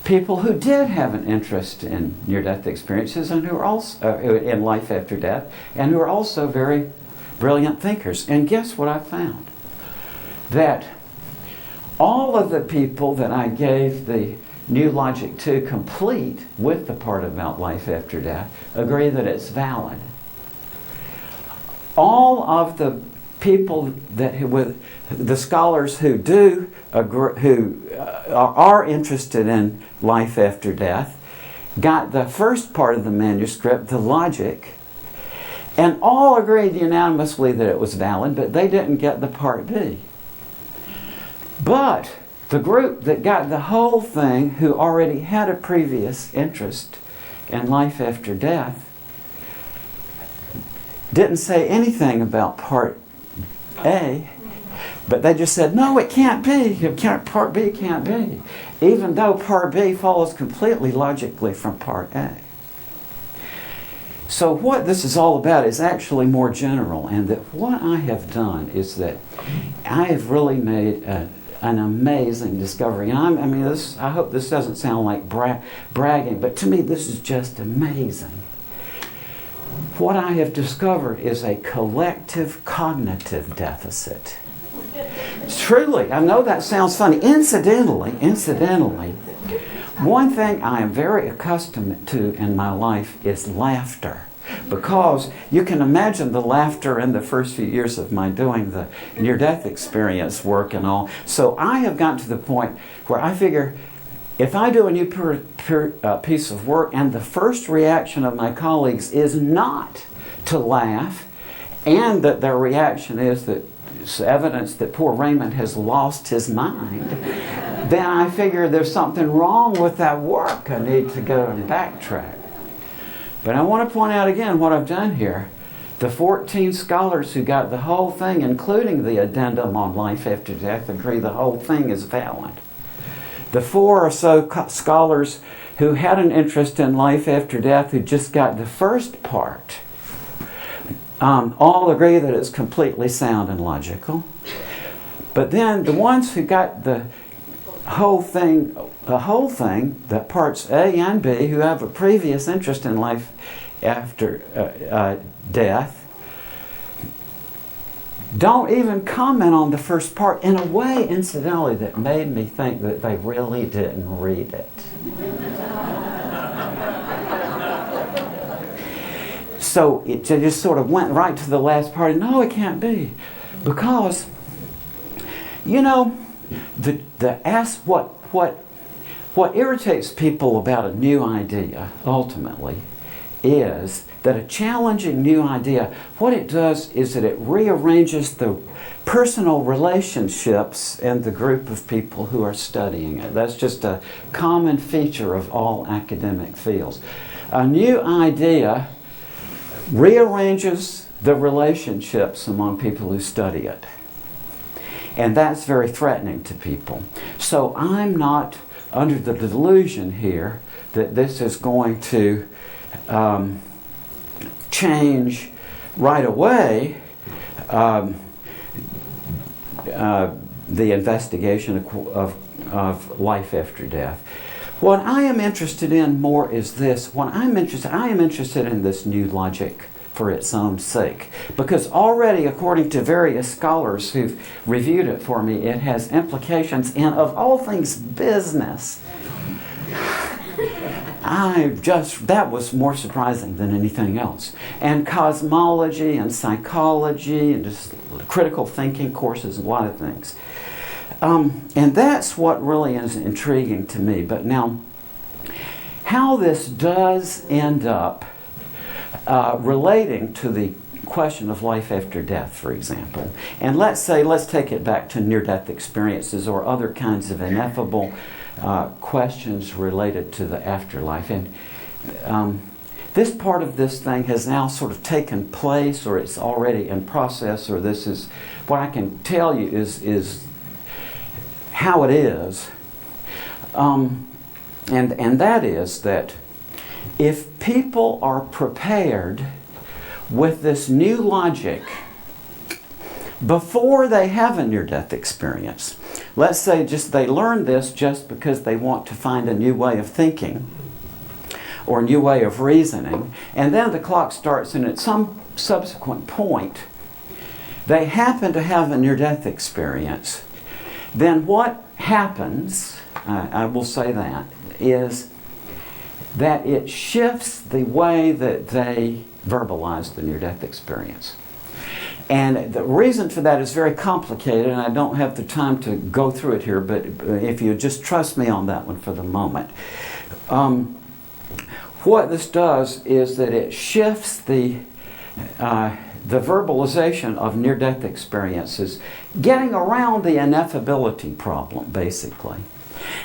people who did have an interest in near-death experiences and who are also in life after death, and who are also very brilliant thinkers. And guess what I found? That all of the people that I gave the new logic to complete with the part about life after death agree that it's valid. All of the people with the scholars who do agree, who are interested in life after death, got the first part of the manuscript, the logic, and all agreed unanimously that it was valid, but they didn't get the part B. But the group that got the whole thing, who already had a previous interest in life after death, didn't say anything about part A, but they just said, no, it can't be. Part B can't be. Even though part B follows completely logically from part A. So what this is all about is actually more general, and that what I have done is that I have really made an amazing discovery. And I hope this doesn't sound like bragging, but to me this is just amazing. what I have discovered is a collective cognitive deficit. Truly, I know that sounds funny. Incidentally, one thing I am very accustomed to in my life is laughter. Because you can imagine the laughter in the first few years of my doing the near-death experience work and all. So I have gotten to the point where I figure if I do a new piece of work and the first reaction of my colleagues is not to laugh, and that their reaction is that it's evidence that poor Raymond has lost his mind, then I figure there's something wrong with that work. I need to go and backtrack. But I want to point out again what I've done here. The 14 scholars who got the whole thing, including the addendum on life after death, agree the whole thing is valid. The 4 or so scholars who had an interest in life after death, who just got the first part, all agree that it's completely sound and logical. But then the ones who got the whole thing, that parts A and B, who have a previous interest in life after death, don't even comment on the first part in a way, incidentally, that made me think that they really didn't read it. So it just sort of went right to the last part. No, it can't be. Because, you know, what irritates people about a new idea, ultimately, is that a challenging new idea, what it does is that it rearranges the personal relationships in the group of people who are studying it. That's just a common feature of all academic fields. A new idea rearranges the relationships among people who study it. And that's very threatening to people. So I'm not under the delusion here that this is going to change right away the investigation of life after death. What I am interested in more is this. I am interested in this new logic for its own sake. Because already, according to various scholars who've reviewed it for me, it has implications in, of all things, business. That was more surprising than anything else. And cosmology and psychology and just critical thinking courses, a lot of things. And that's what really is intriguing to me. But now, how this does end up relating to the question of life after death, for example. And let's take it back to near-death experiences or other kinds of ineffable questions related to the afterlife. And this part of this thing has now sort of taken place, or it's already in process, or this is what I can tell you is how it is. And that is that if people are prepared with this new logic before they have a near-death experience, let's say they learn this just because they want to find a new way of thinking or a new way of reasoning, and then the clock starts and at some subsequent point they happen to have a near-death experience, then what happens, I will say that, is that it shifts the way that they verbalize the near-death experience. And the reason for that is very complicated, and I don't have the time to go through it here, but if you just trust me on that one for the moment. What this does is that it shifts the verbalization of near-death experiences, getting around the ineffability problem, basically.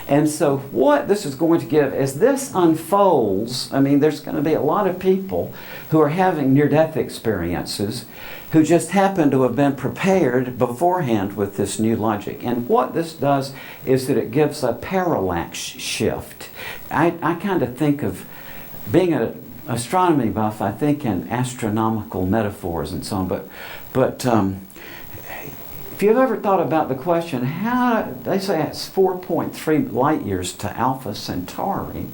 And so what this is going to give, as this unfolds, I mean, there's going to be a lot of people who are having near-death experiences who just happen to have been prepared beforehand with this new logic. And what this does is that it gives a parallax shift. I kind of think of being an astronomy buff, I think in astronomical metaphors and so on, but if you've ever thought about the question, how they say it's 4.3 light years to Alpha Centauri,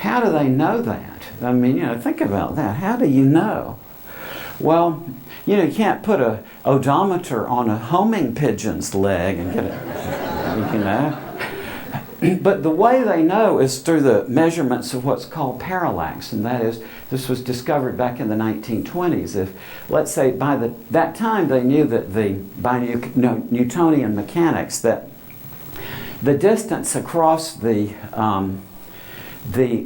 how do they know that? I mean, think about that. How do you know? Well, you can't put a odometer on a homing pigeon's leg and get it, But the way they know is through the measurements of what's called parallax, and that is, this was discovered back in the 1920s. If, let's say, by that time they knew that by Newtonian mechanics, that the distance across the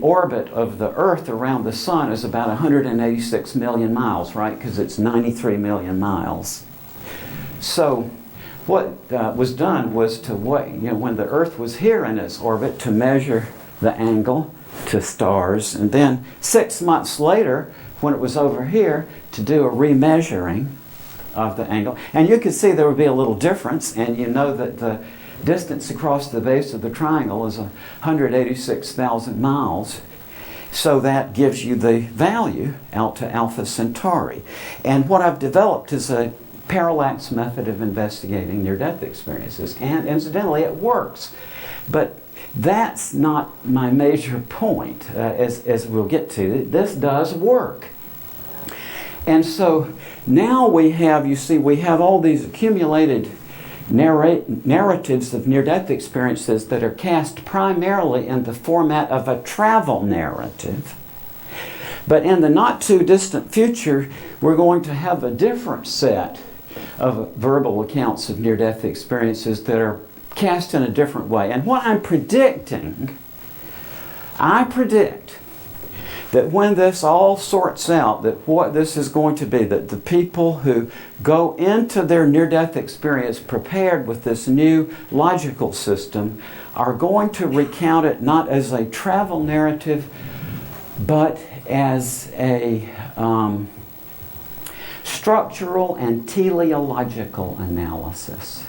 orbit of the Earth around the Sun is about 186 million miles, right? Because it's 93 million miles. So what was done was to when the Earth was here in its orbit, to measure the angle to stars, and then 6 months later, when it was over here, to do a remeasuring of the angle. And you can see there would be a little difference, and you know that the distance across the base of the triangle is 186,000 miles. So that gives you the value out to Alpha Centauri. And what I've developed is a parallax method of investigating near-death experiences. And incidentally, it works. But that's not my major point, as we'll get to. This does work. And so now we have all these accumulated narratives of near-death experiences that are cast primarily in the format of a travel narrative. But in the not-too-distant future, we're going to have a different set of verbal accounts of near-death experiences that are cast in a different way. And what I'm predicting, I predict that when this all sorts out, that what this is going to be, that the people who go into their near-death experience prepared with this new logical system are going to recount it not as a travel narrative, but as a structural and teleological analysis.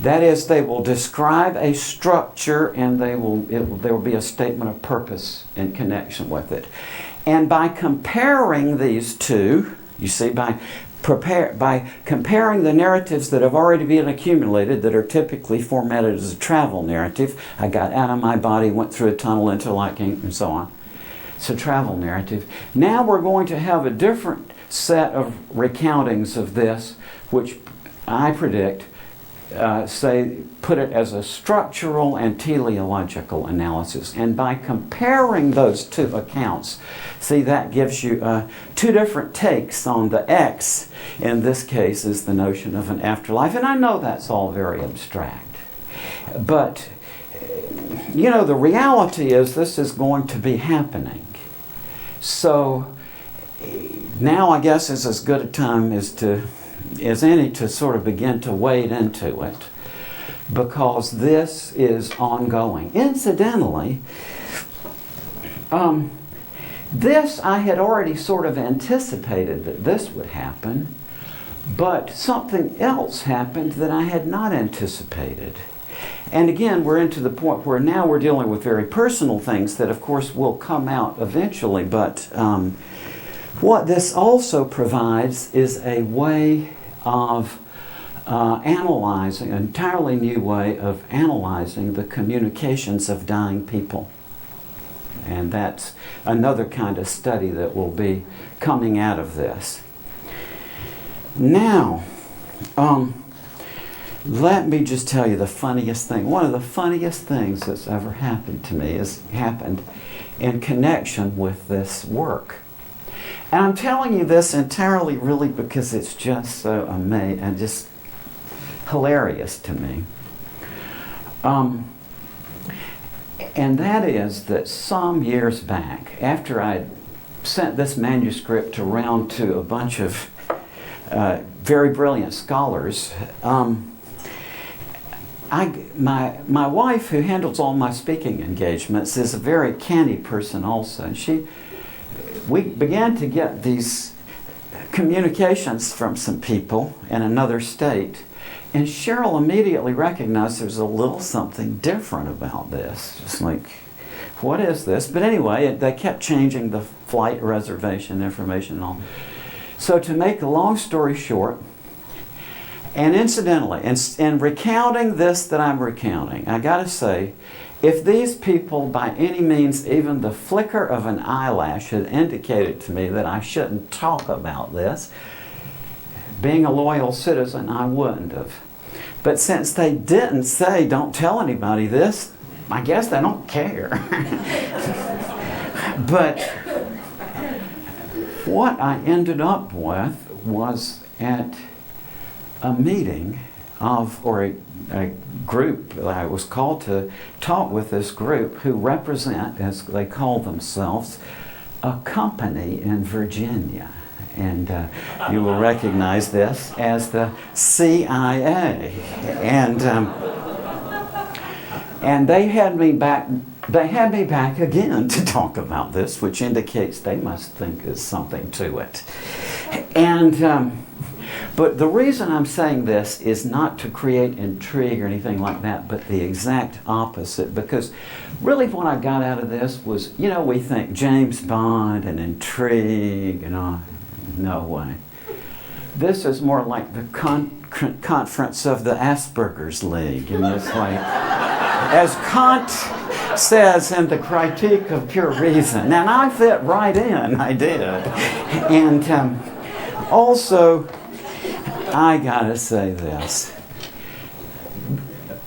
That is, they will describe a structure, and there will be a statement of purpose in connection with it. And by comparing these two, you see, by comparing the narratives that have already been accumulated, that are typically formatted as a travel narrative, I got out of my body, went through a tunnel into lightning, and so on. It's a travel narrative. Now we're going to have a different set of recountings of this, which I predict put it as a structural and teleological analysis. And by comparing those two accounts, see, that gives you two different takes on the X. In this case is the notion of an afterlife. And I know that's all very abstract. But, the reality is this is going to be happening. So now I guess is as good a time as any to sort of begin to wade into it, because this is ongoing. Incidentally, this I had already sort of anticipated that this would happen, but something else happened that I had not anticipated. And again, we're into the point where now we're dealing with very personal things that, of course, will come out eventually, but what this also provides is a way of analyzing, an entirely new way of analyzing the communications of dying people. And that's another kind of study that will be coming out of this. Now, let me just tell you the funniest thing. One of the funniest things that's ever happened to me has happened in connection with this work. And I'm telling you this entirely really because it's just so amazing and just hilarious to me. And that is that some years back, after I sent this manuscript around to a bunch of very brilliant scholars, my wife, who handles all my speaking engagements, is a very canny person also. And we began to get these communications from some people in another state, and Cheryl immediately recognized there's a little something different about this. Just like, what is this? But anyway, they kept changing the flight reservation information and all. So to make a long story short, and incidentally, in recounting this that I'm recounting, I got to say, if these people by any means, even the flicker of an eyelash had indicated to me that I shouldn't talk about this, being a loyal citizen, I wouldn't have. But since they didn't say, don't tell anybody this, I guess they don't care. But what I ended up with was at a meeting of, or a group, I was called to talk with this group who represent, as they call themselves, a company in Virginia. And you will recognize this as the CIA. And they had me back again to talk about this, which indicates they must think there's something to it. And but the reason I'm saying this is not to create intrigue or anything like that, but the exact opposite. Because really what I got out of this was, you know, we think James Bond and intrigue and all. No way. This is more like the conference of the Asperger's League. And it's like, as Kant says in the Critique of Pure Reason, and I fit right in, I did. And also, I gotta say this.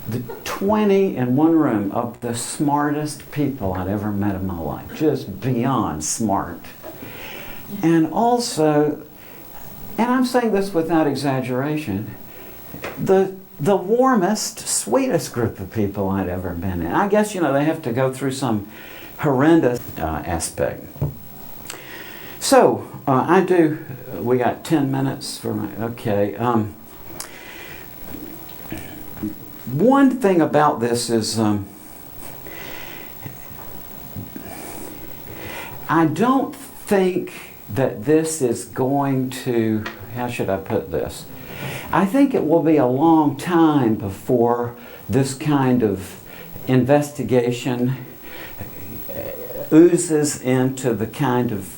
The 20 in one room of the smartest people I'd ever met in my life, just beyond smart. And also, and I'm saying this without exaggeration, the warmest, sweetest group of people I'd ever been in. I guess, you know, they have to go through some horrendous aspect. So, we got 10 minutes for my, okay. One thing about this is, I don't think that this is going to, how should I put this? I think it will be a long time before this kind of investigation oozes into the kind of,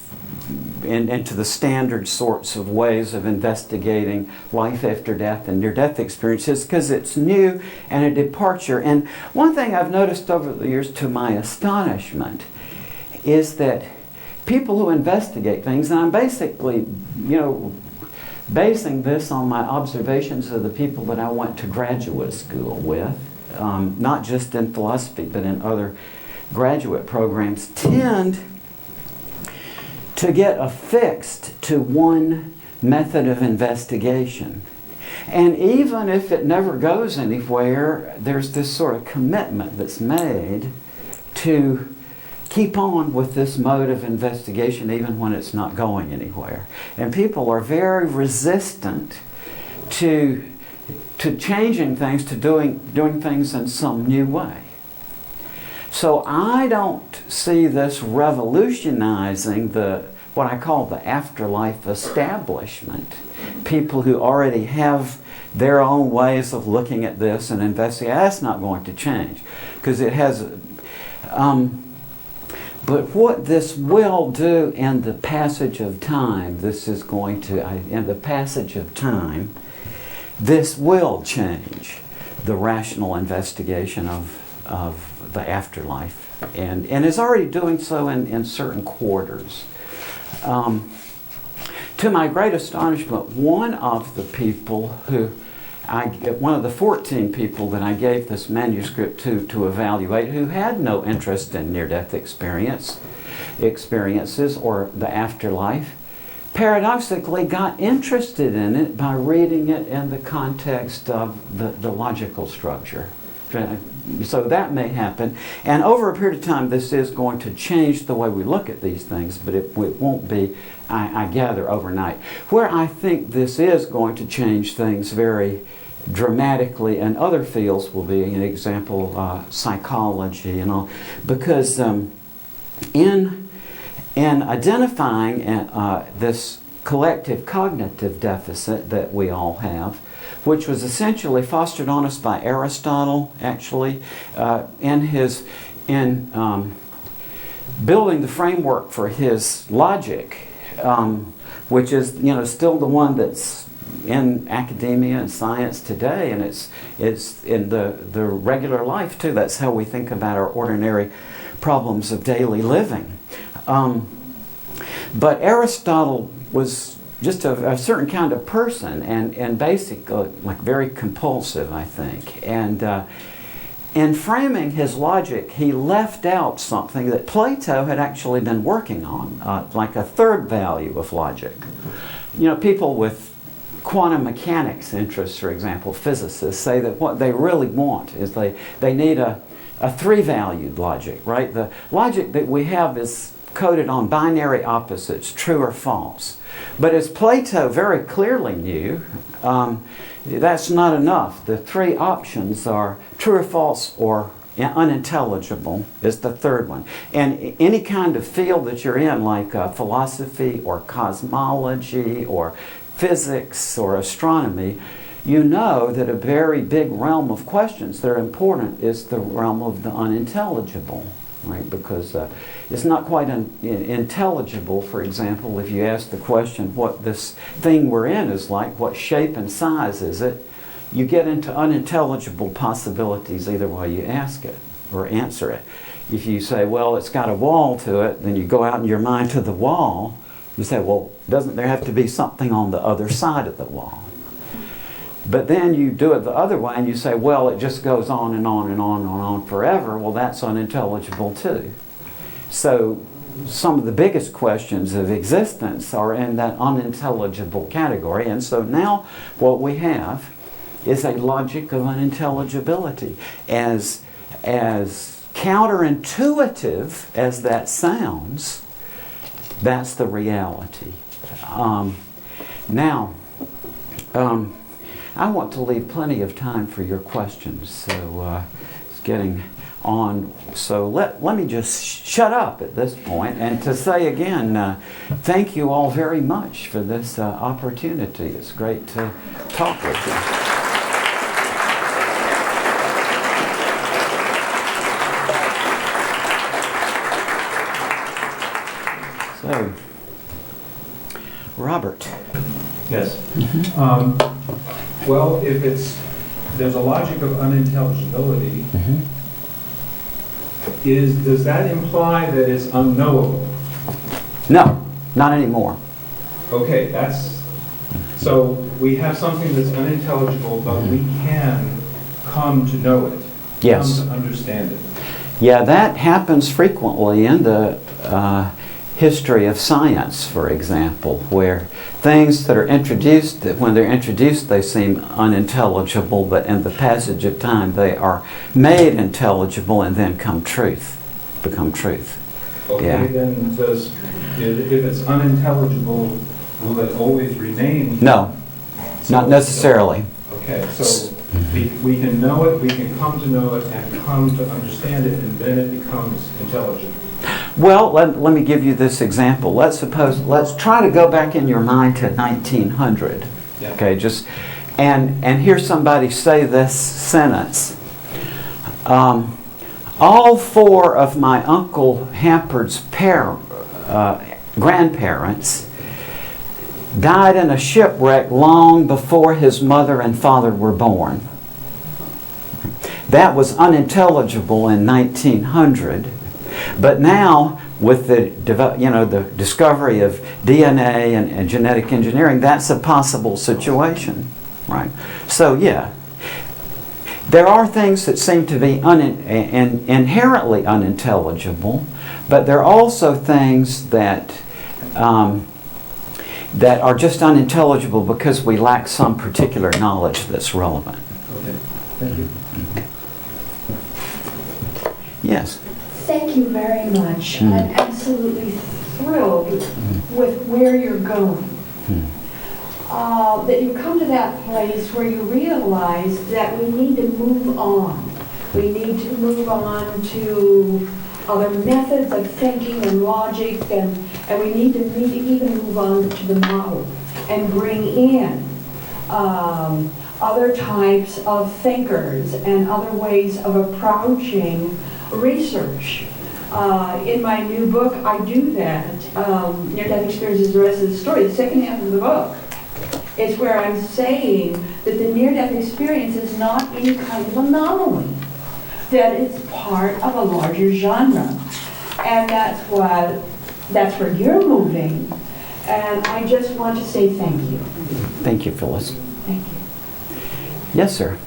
into the standard sorts of ways of investigating life after death and near-death experiences, because it's new and a departure. And one thing I've noticed over the years, to my astonishment, is that people who investigate things, and I'm basically, you know, basing this on my observations of the people that I went to graduate school with, not just in philosophy, but in other graduate programs, tend to get affixed to one method of investigation. And even if it never goes anywhere, there's this sort of commitment that's made to keep on with this mode of investigation even when it's not going anywhere. And people are very resistant to changing things, to doing things in some new way. So I don't see this revolutionizing what I call the afterlife establishment. People who already have their own ways of looking at this and investigating. That's not going to change, because it has. But what this will do in the passage of time, this will change the rational investigation of the afterlife, and is already doing so in certain quarters. To my great astonishment, one of the 14 people that I gave this manuscript to evaluate, who had no interest in near-death experiences or the afterlife, paradoxically got interested in it by reading it in the context of the logical structure. So that may happen. And over a period of time, this is going to change the way we look at these things, but it won't be, I gather, overnight. Where I think this is going to change things very dramatically in other fields will be, an example, psychology and all. Because in identifying this collective cognitive deficit that we all have, which was essentially fostered on us by Aristotle, actually, in building the framework for his logic, which is, still the one that's in academia and science today, and it's in the regular life too. That's how we think about our ordinary problems of daily living. But Aristotle was just a certain kind of person, and basically like very compulsive, I think. And in framing his logic, he left out something that Plato had actually been working on, like a third value of logic. You know, people with quantum mechanics interests, for example, physicists, say that what they really want is they need a three-valued logic, right? The logic that we have is coded on binary opposites, true or false. But as Plato very clearly knew, that's not enough. The three options are true or false or unintelligible is the third one. And any kind of field that you're in, like philosophy or cosmology or physics or astronomy, you know that a very big realm of questions that are important is the realm of the unintelligible, right? Because it's not quite intelligible, for example, if you ask the question what this thing we're in is like, what shape and size is it, you get into unintelligible possibilities either way you ask it or answer it. If you say, well, it's got a wall to it, then you go out in your mind to the wall, you say, well, doesn't there have to be something on the other side of the wall? But then you do it the other way and you say, well, it just goes on and on and on and on forever. Well, that's unintelligible too. So some of the biggest questions of existence are in that unintelligible category. And so now what we have is a logic of unintelligibility. As counterintuitive as that sounds, that's the reality. I want to leave plenty of time for your questions, so it's getting on. So let me just shut up at this point and to say again, thank you all very much for this opportunity. It's great to talk with you. So, Robert. Yes. Well, if there's a logic of unintelligibility, does that imply that it's unknowable? No, not anymore. Okay, so we have something that's unintelligible, but we can come to know it. Yes. Come to understand it. Yeah, that happens frequently in the history of science, for example, where things that are introduced, when they're introduced, they seem unintelligible, but in the passage of time, they are made intelligible and then become truth. Okay, yeah. Then if it's unintelligible, will it always remain? No, not necessarily. Okay, so we can know it, we can come to know it, and come to understand it, and then it becomes intelligible. Well, let me give you this example. Let's try to go back in your mind to 1900. Yeah. Okay, and hear somebody say this sentence. All four of my Uncle Hampard's grandparents died in a shipwreck long before his mother and father were born. That was unintelligible in 1900. But now, with the discovery of DNA and genetic engineering, that's a possible situation, right? So yeah, there are things that seem to be inherently unintelligible, but there are also things that that are just unintelligible because we lack some particular knowledge that's relevant. Okay, thank you. Yes. Thank you very much. I'm absolutely thrilled with where you're going. That you come to that place where you realize that we need to move on. We need to move on to other methods of thinking and logic, and we need to even move on to the model and bring in other types of thinkers and other ways of approaching research. In my new book, I do that. Near-death experience is the rest of the story. The second half of the book It's where I'm saying that the near-death experience is not any kind of anomaly, that it's part of a larger genre. And that's where you're moving. And I just want to say thank you. Thank you, Phyllis. Thank you. Yes, sir.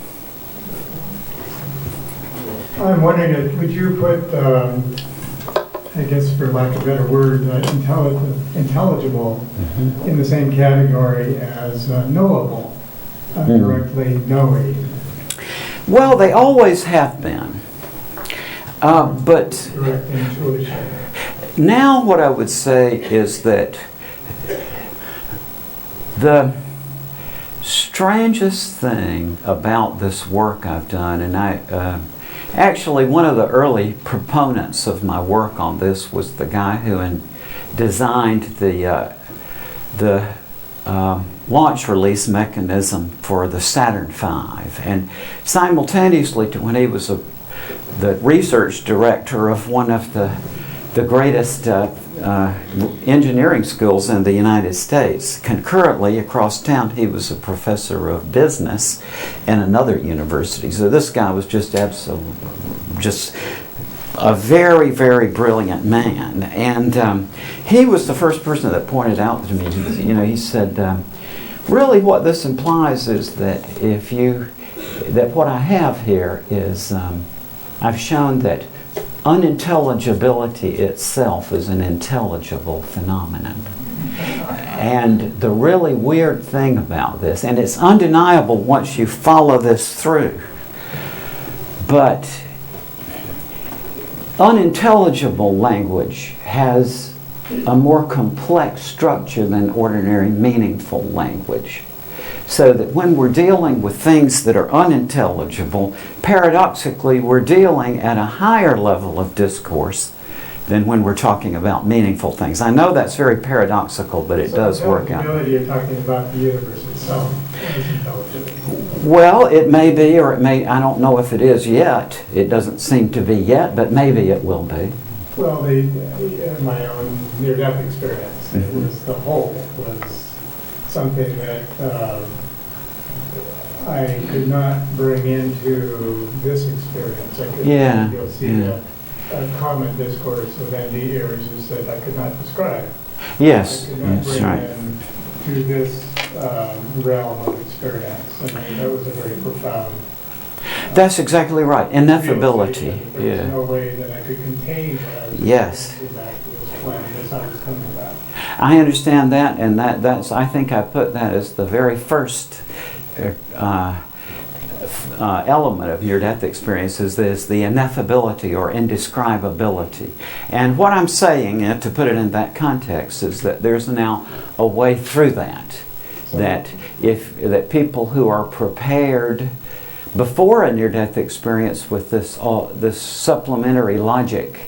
I'm wondering, would you put, I guess for lack of a better word, intelligible in the same category as knowable, directly knowing? Well, they always have been. But Direct intuition. now what I would say is that the strangest thing about this work I've done, and actually one of the early proponents of my work on this was the guy who designed the launch release mechanism for the Saturn V, and simultaneously to when he was the research director of one of the greatest engineering schools in the United States. Concurrently, across town, he was a professor of business in another university. So this guy was just a very, very brilliant man. And he was the first person that pointed out to me, he said, really what this implies is that that what I have here is, I've shown that unintelligibility itself is an intelligible phenomenon. And the really weird thing about this, and it's undeniable once you follow this through, but unintelligible language has a more complex structure than ordinary meaningful language. So that when we're dealing with things that are unintelligible, paradoxically, we're dealing at a higher level of discourse than when we're talking about meaningful things. I know that's very paradoxical, but it does work out. You're talking about the universe itself as intelligible. Well, it may be, or it may, I don't know if it is yet. It doesn't seem to be yet, but maybe it will be. Well, in my own near-death experience, it was the whole was something that I could not bring into this experience. You'll see a common discourse of NDEs is that I could not describe. Yes, I could not that's bring right. into this realm of experience. I mean, that was a very profound. That's exactly right. Ineffability. There's no way that I could contain what I was going back to this plan as I was coming back. I understand that, and that's. I think I put that as the very first element of near-death experiences is the ineffability or indescribability. And what I'm saying, to put it in that context, is that there's now a way through that. That people who are prepared before a near-death experience with this supplementary logic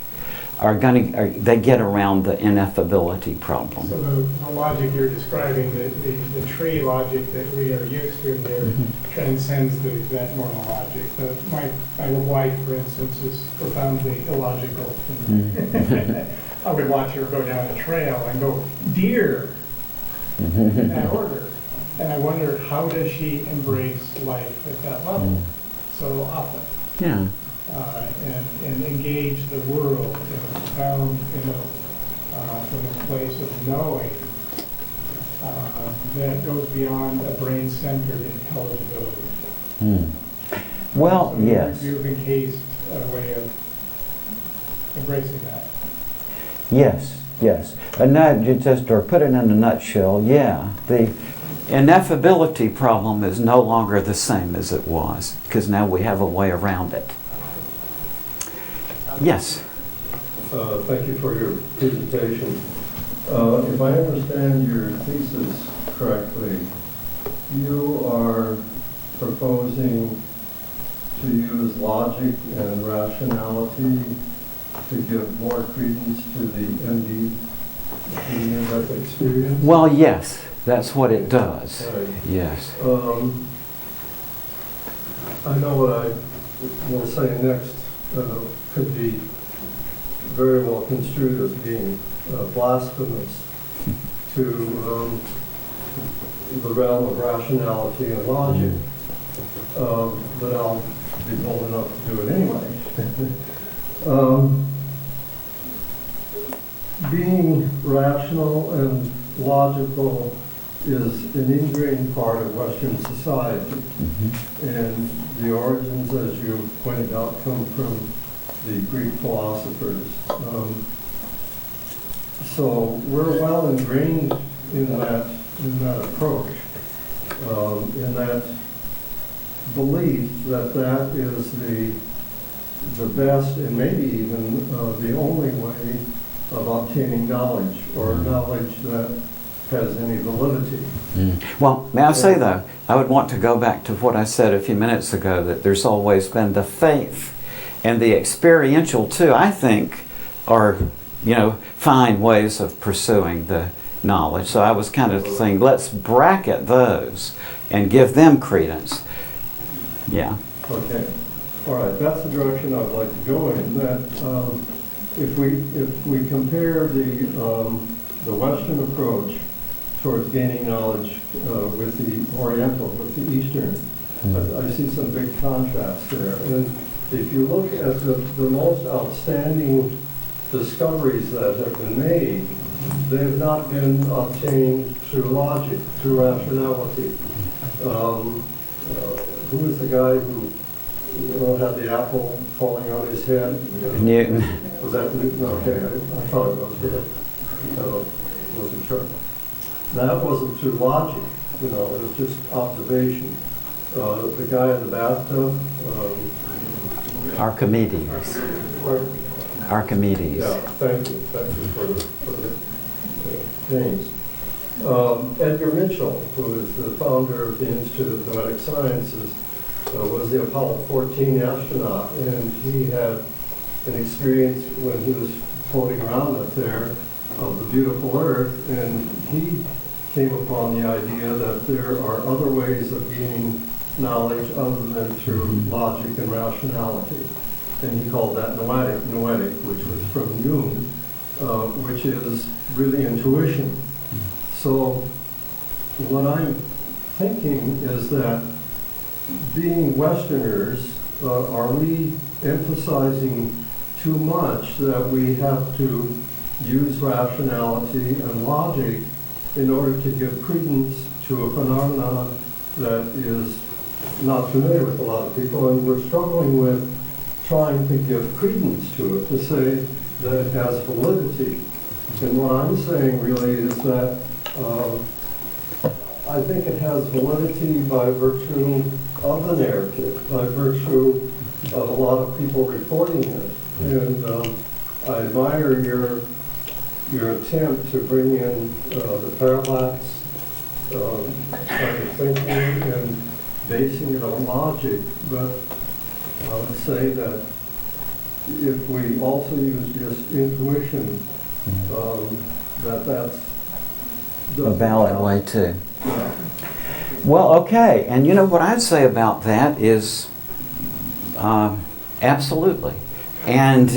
they get around the ineffability problem. So the logic you're describing, the tree logic that we are used to here, transcends that normal logic. My wife, for instance, is profoundly illogical. I would watch her go down a trail and go, deer, in that order. And I wonder, how does she embrace life at that level so often? Yeah. And engage the world from a place of knowing that goes beyond a brain-centered intelligibility. Well, so yes. You've encased a way of embracing that. Yes. And that just, or put it in a nutshell, the ineffability problem is no longer the same as it was, because now we have a way around it. Yes. Thank you for your presentation. If I understand your thesis correctly, you are proposing to use logic and rationality to give more credence to the ND near-death experience? Well, yes, that's what it does. Right. Yes. I know what I will say next could be very well construed as being blasphemous to the realm of rationality and logic, but I'll be bold enough to do it anyway. Being rational and logical is an ingrained part of Western society. And the origins, as you pointed out, come from the Greek philosophers. So we're well ingrained in that approach, in that belief that that is the best and maybe even the only way of obtaining knowledge, or knowledge that has any validity. Well, may I say though, I would want to go back to what I said a few minutes ago, that there's always been the faith and the experiential too, I think, are, fine ways of pursuing the knowledge. So I was kind of saying, let's bracket those and give them credence. Yeah. Okay. All right. That's the direction I'd like to go in. That if we compare the Western approach towards gaining knowledge with the Oriental, with the Eastern, I see some big contrasts there. And if you look at the most outstanding discoveries that have been made, they have not been obtained through logic, through rationality. Who was the guy who had the apple falling on his head? Newton. Was that Newton? Okay, I thought it was, but wasn't sure. That wasn't through logic, it was just observation. The guy in the bathtub. Archimedes. Archimedes. Yeah, thank you for the names. Edgar Mitchell, who is the founder of the Institute of Noetic Sciences, was the Apollo 14 astronaut, and he had an experience when he was floating around up there of the beautiful Earth, and he came upon the idea that there are other ways of gaining knowledge other than through logic and rationality. And he called that noetic, which was from Hume, which is really intuition. So what I'm thinking is that being Westerners, are we emphasizing too much that we have to use rationality and logic in order to give credence to a phenomenon that is not familiar with a lot of people, and we're struggling with trying to give credence to it, to say that it has validity. And what I'm saying really is that I think it has validity by virtue of the narrative, by virtue of a lot of people reporting it. And I admire your attempt to bring in the parallax kind of thinking and basing it on logic, but I would say that if we also use just intuition, that's A valid way too. Yeah. Well, okay, and what I'd say about that is absolutely. And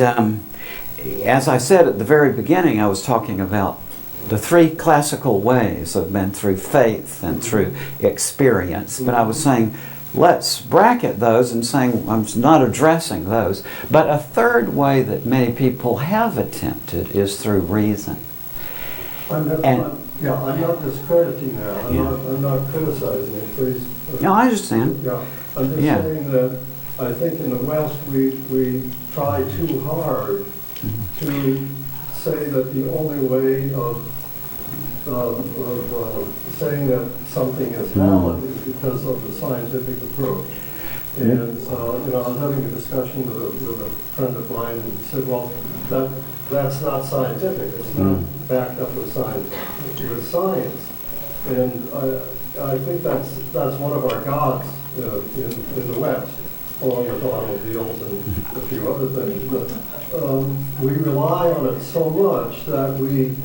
as I said at the very beginning, I was talking about the three classical ways have been through faith and through experience. But I was saying, let's bracket those and saying I'm not addressing those. But a third way that many people have attempted is through reason. I'm not discrediting that. I'm not criticizing it, please. No, I understand. Yeah, I'm just saying that I think in the West we try too hard to say that the only way of saying that something is valid is because of the scientific approach. And I was having a discussion with a friend of mine, and he said, "Well, that's not scientific. It's not backed up with science." And I think that's one of our gods in the West, along with automobiles and a few other things. But we rely on it so much that we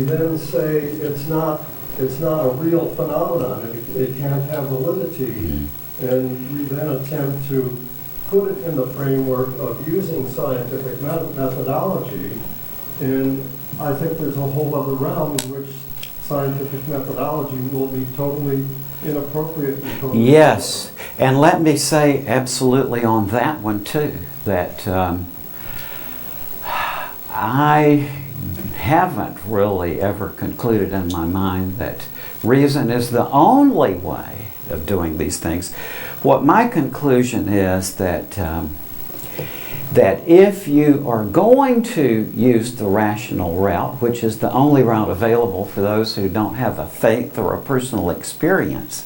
then say it's not a real phenomenon. It can't have validity, and we then attempt to put it in the framework of using scientific methodology. And I think there's a whole other realm in which scientific methodology will be totally inappropriate. And totally Yes, and let me say absolutely on that one too, that I haven't really ever concluded in my mind that reason is the only way of doing these things. What my conclusion is that that if you are going to use the rational route, which is the only route available for those who don't have a faith or a personal experience,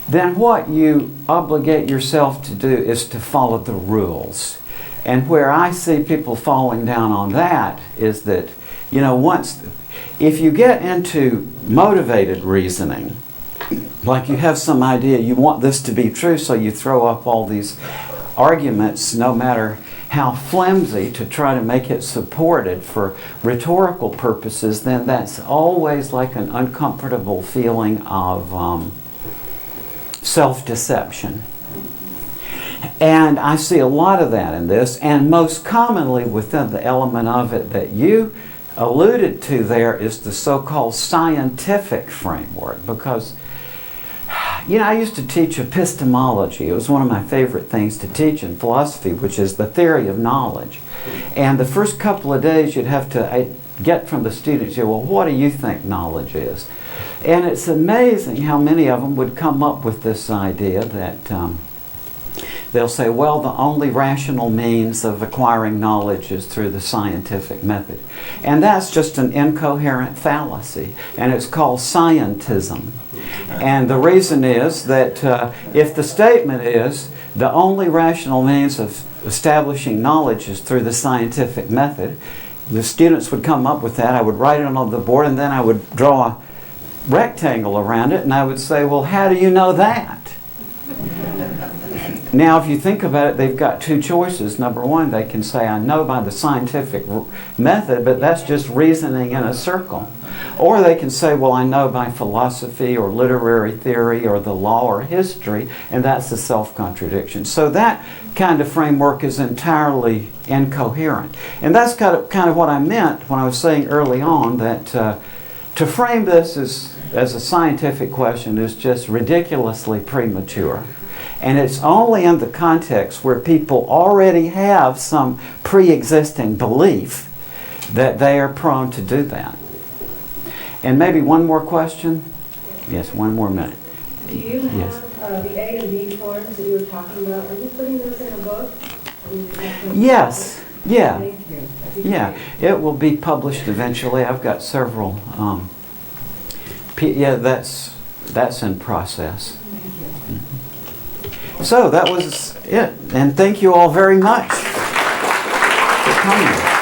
then what you obligate yourself to do is to follow the rules. And where I see people falling down on that is that, you know, if you get into motivated reasoning, like you have some idea, you want this to be true, so you throw up all these arguments, no matter how flimsy, to try to make it supported for rhetorical purposes, then that's always like an uncomfortable feeling of self-deception. And I see a lot of that in this, and most commonly within the element of it that you alluded to there is the so-called scientific framework, because you know, I used to teach epistemology. It was one of my favorite things to teach in philosophy, which is the theory of knowledge. And the first couple of days you'd have to get from the students, well, what do you think knowledge is? And it's amazing how many of them would come up with this idea that they'll say, well, the only rational means of acquiring knowledge is through the scientific method. And that's just an incoherent fallacy, and it's called scientism. And the reason is that if the statement is the only rational means of establishing knowledge is through the scientific method, the students would come up with that. I would write it on the board, and then I would draw a rectangle around it, and I would say, well, how do you know that? Now, if you think about it, they've got two choices. Number one, they can say, I know by the scientific method, but that's just reasoning in a circle. Or they can say, well, I know by philosophy or literary theory or the law or history, and that's a self-contradiction. So that kind of framework is entirely incoherent. And that's kind of what I meant when I was saying early on that to frame this as a scientific question is just ridiculously premature. And it's only in the context where people already have some pre-existing belief that they are prone to do that. And maybe one more question? Yes, one more minute. Do you have the A and B forms that you were talking about? Are you putting those in a book? Yes. Yeah. Thank you. Yeah. It will be published eventually. I've got several. That's in process. So that was it. And thank you all very much for coming.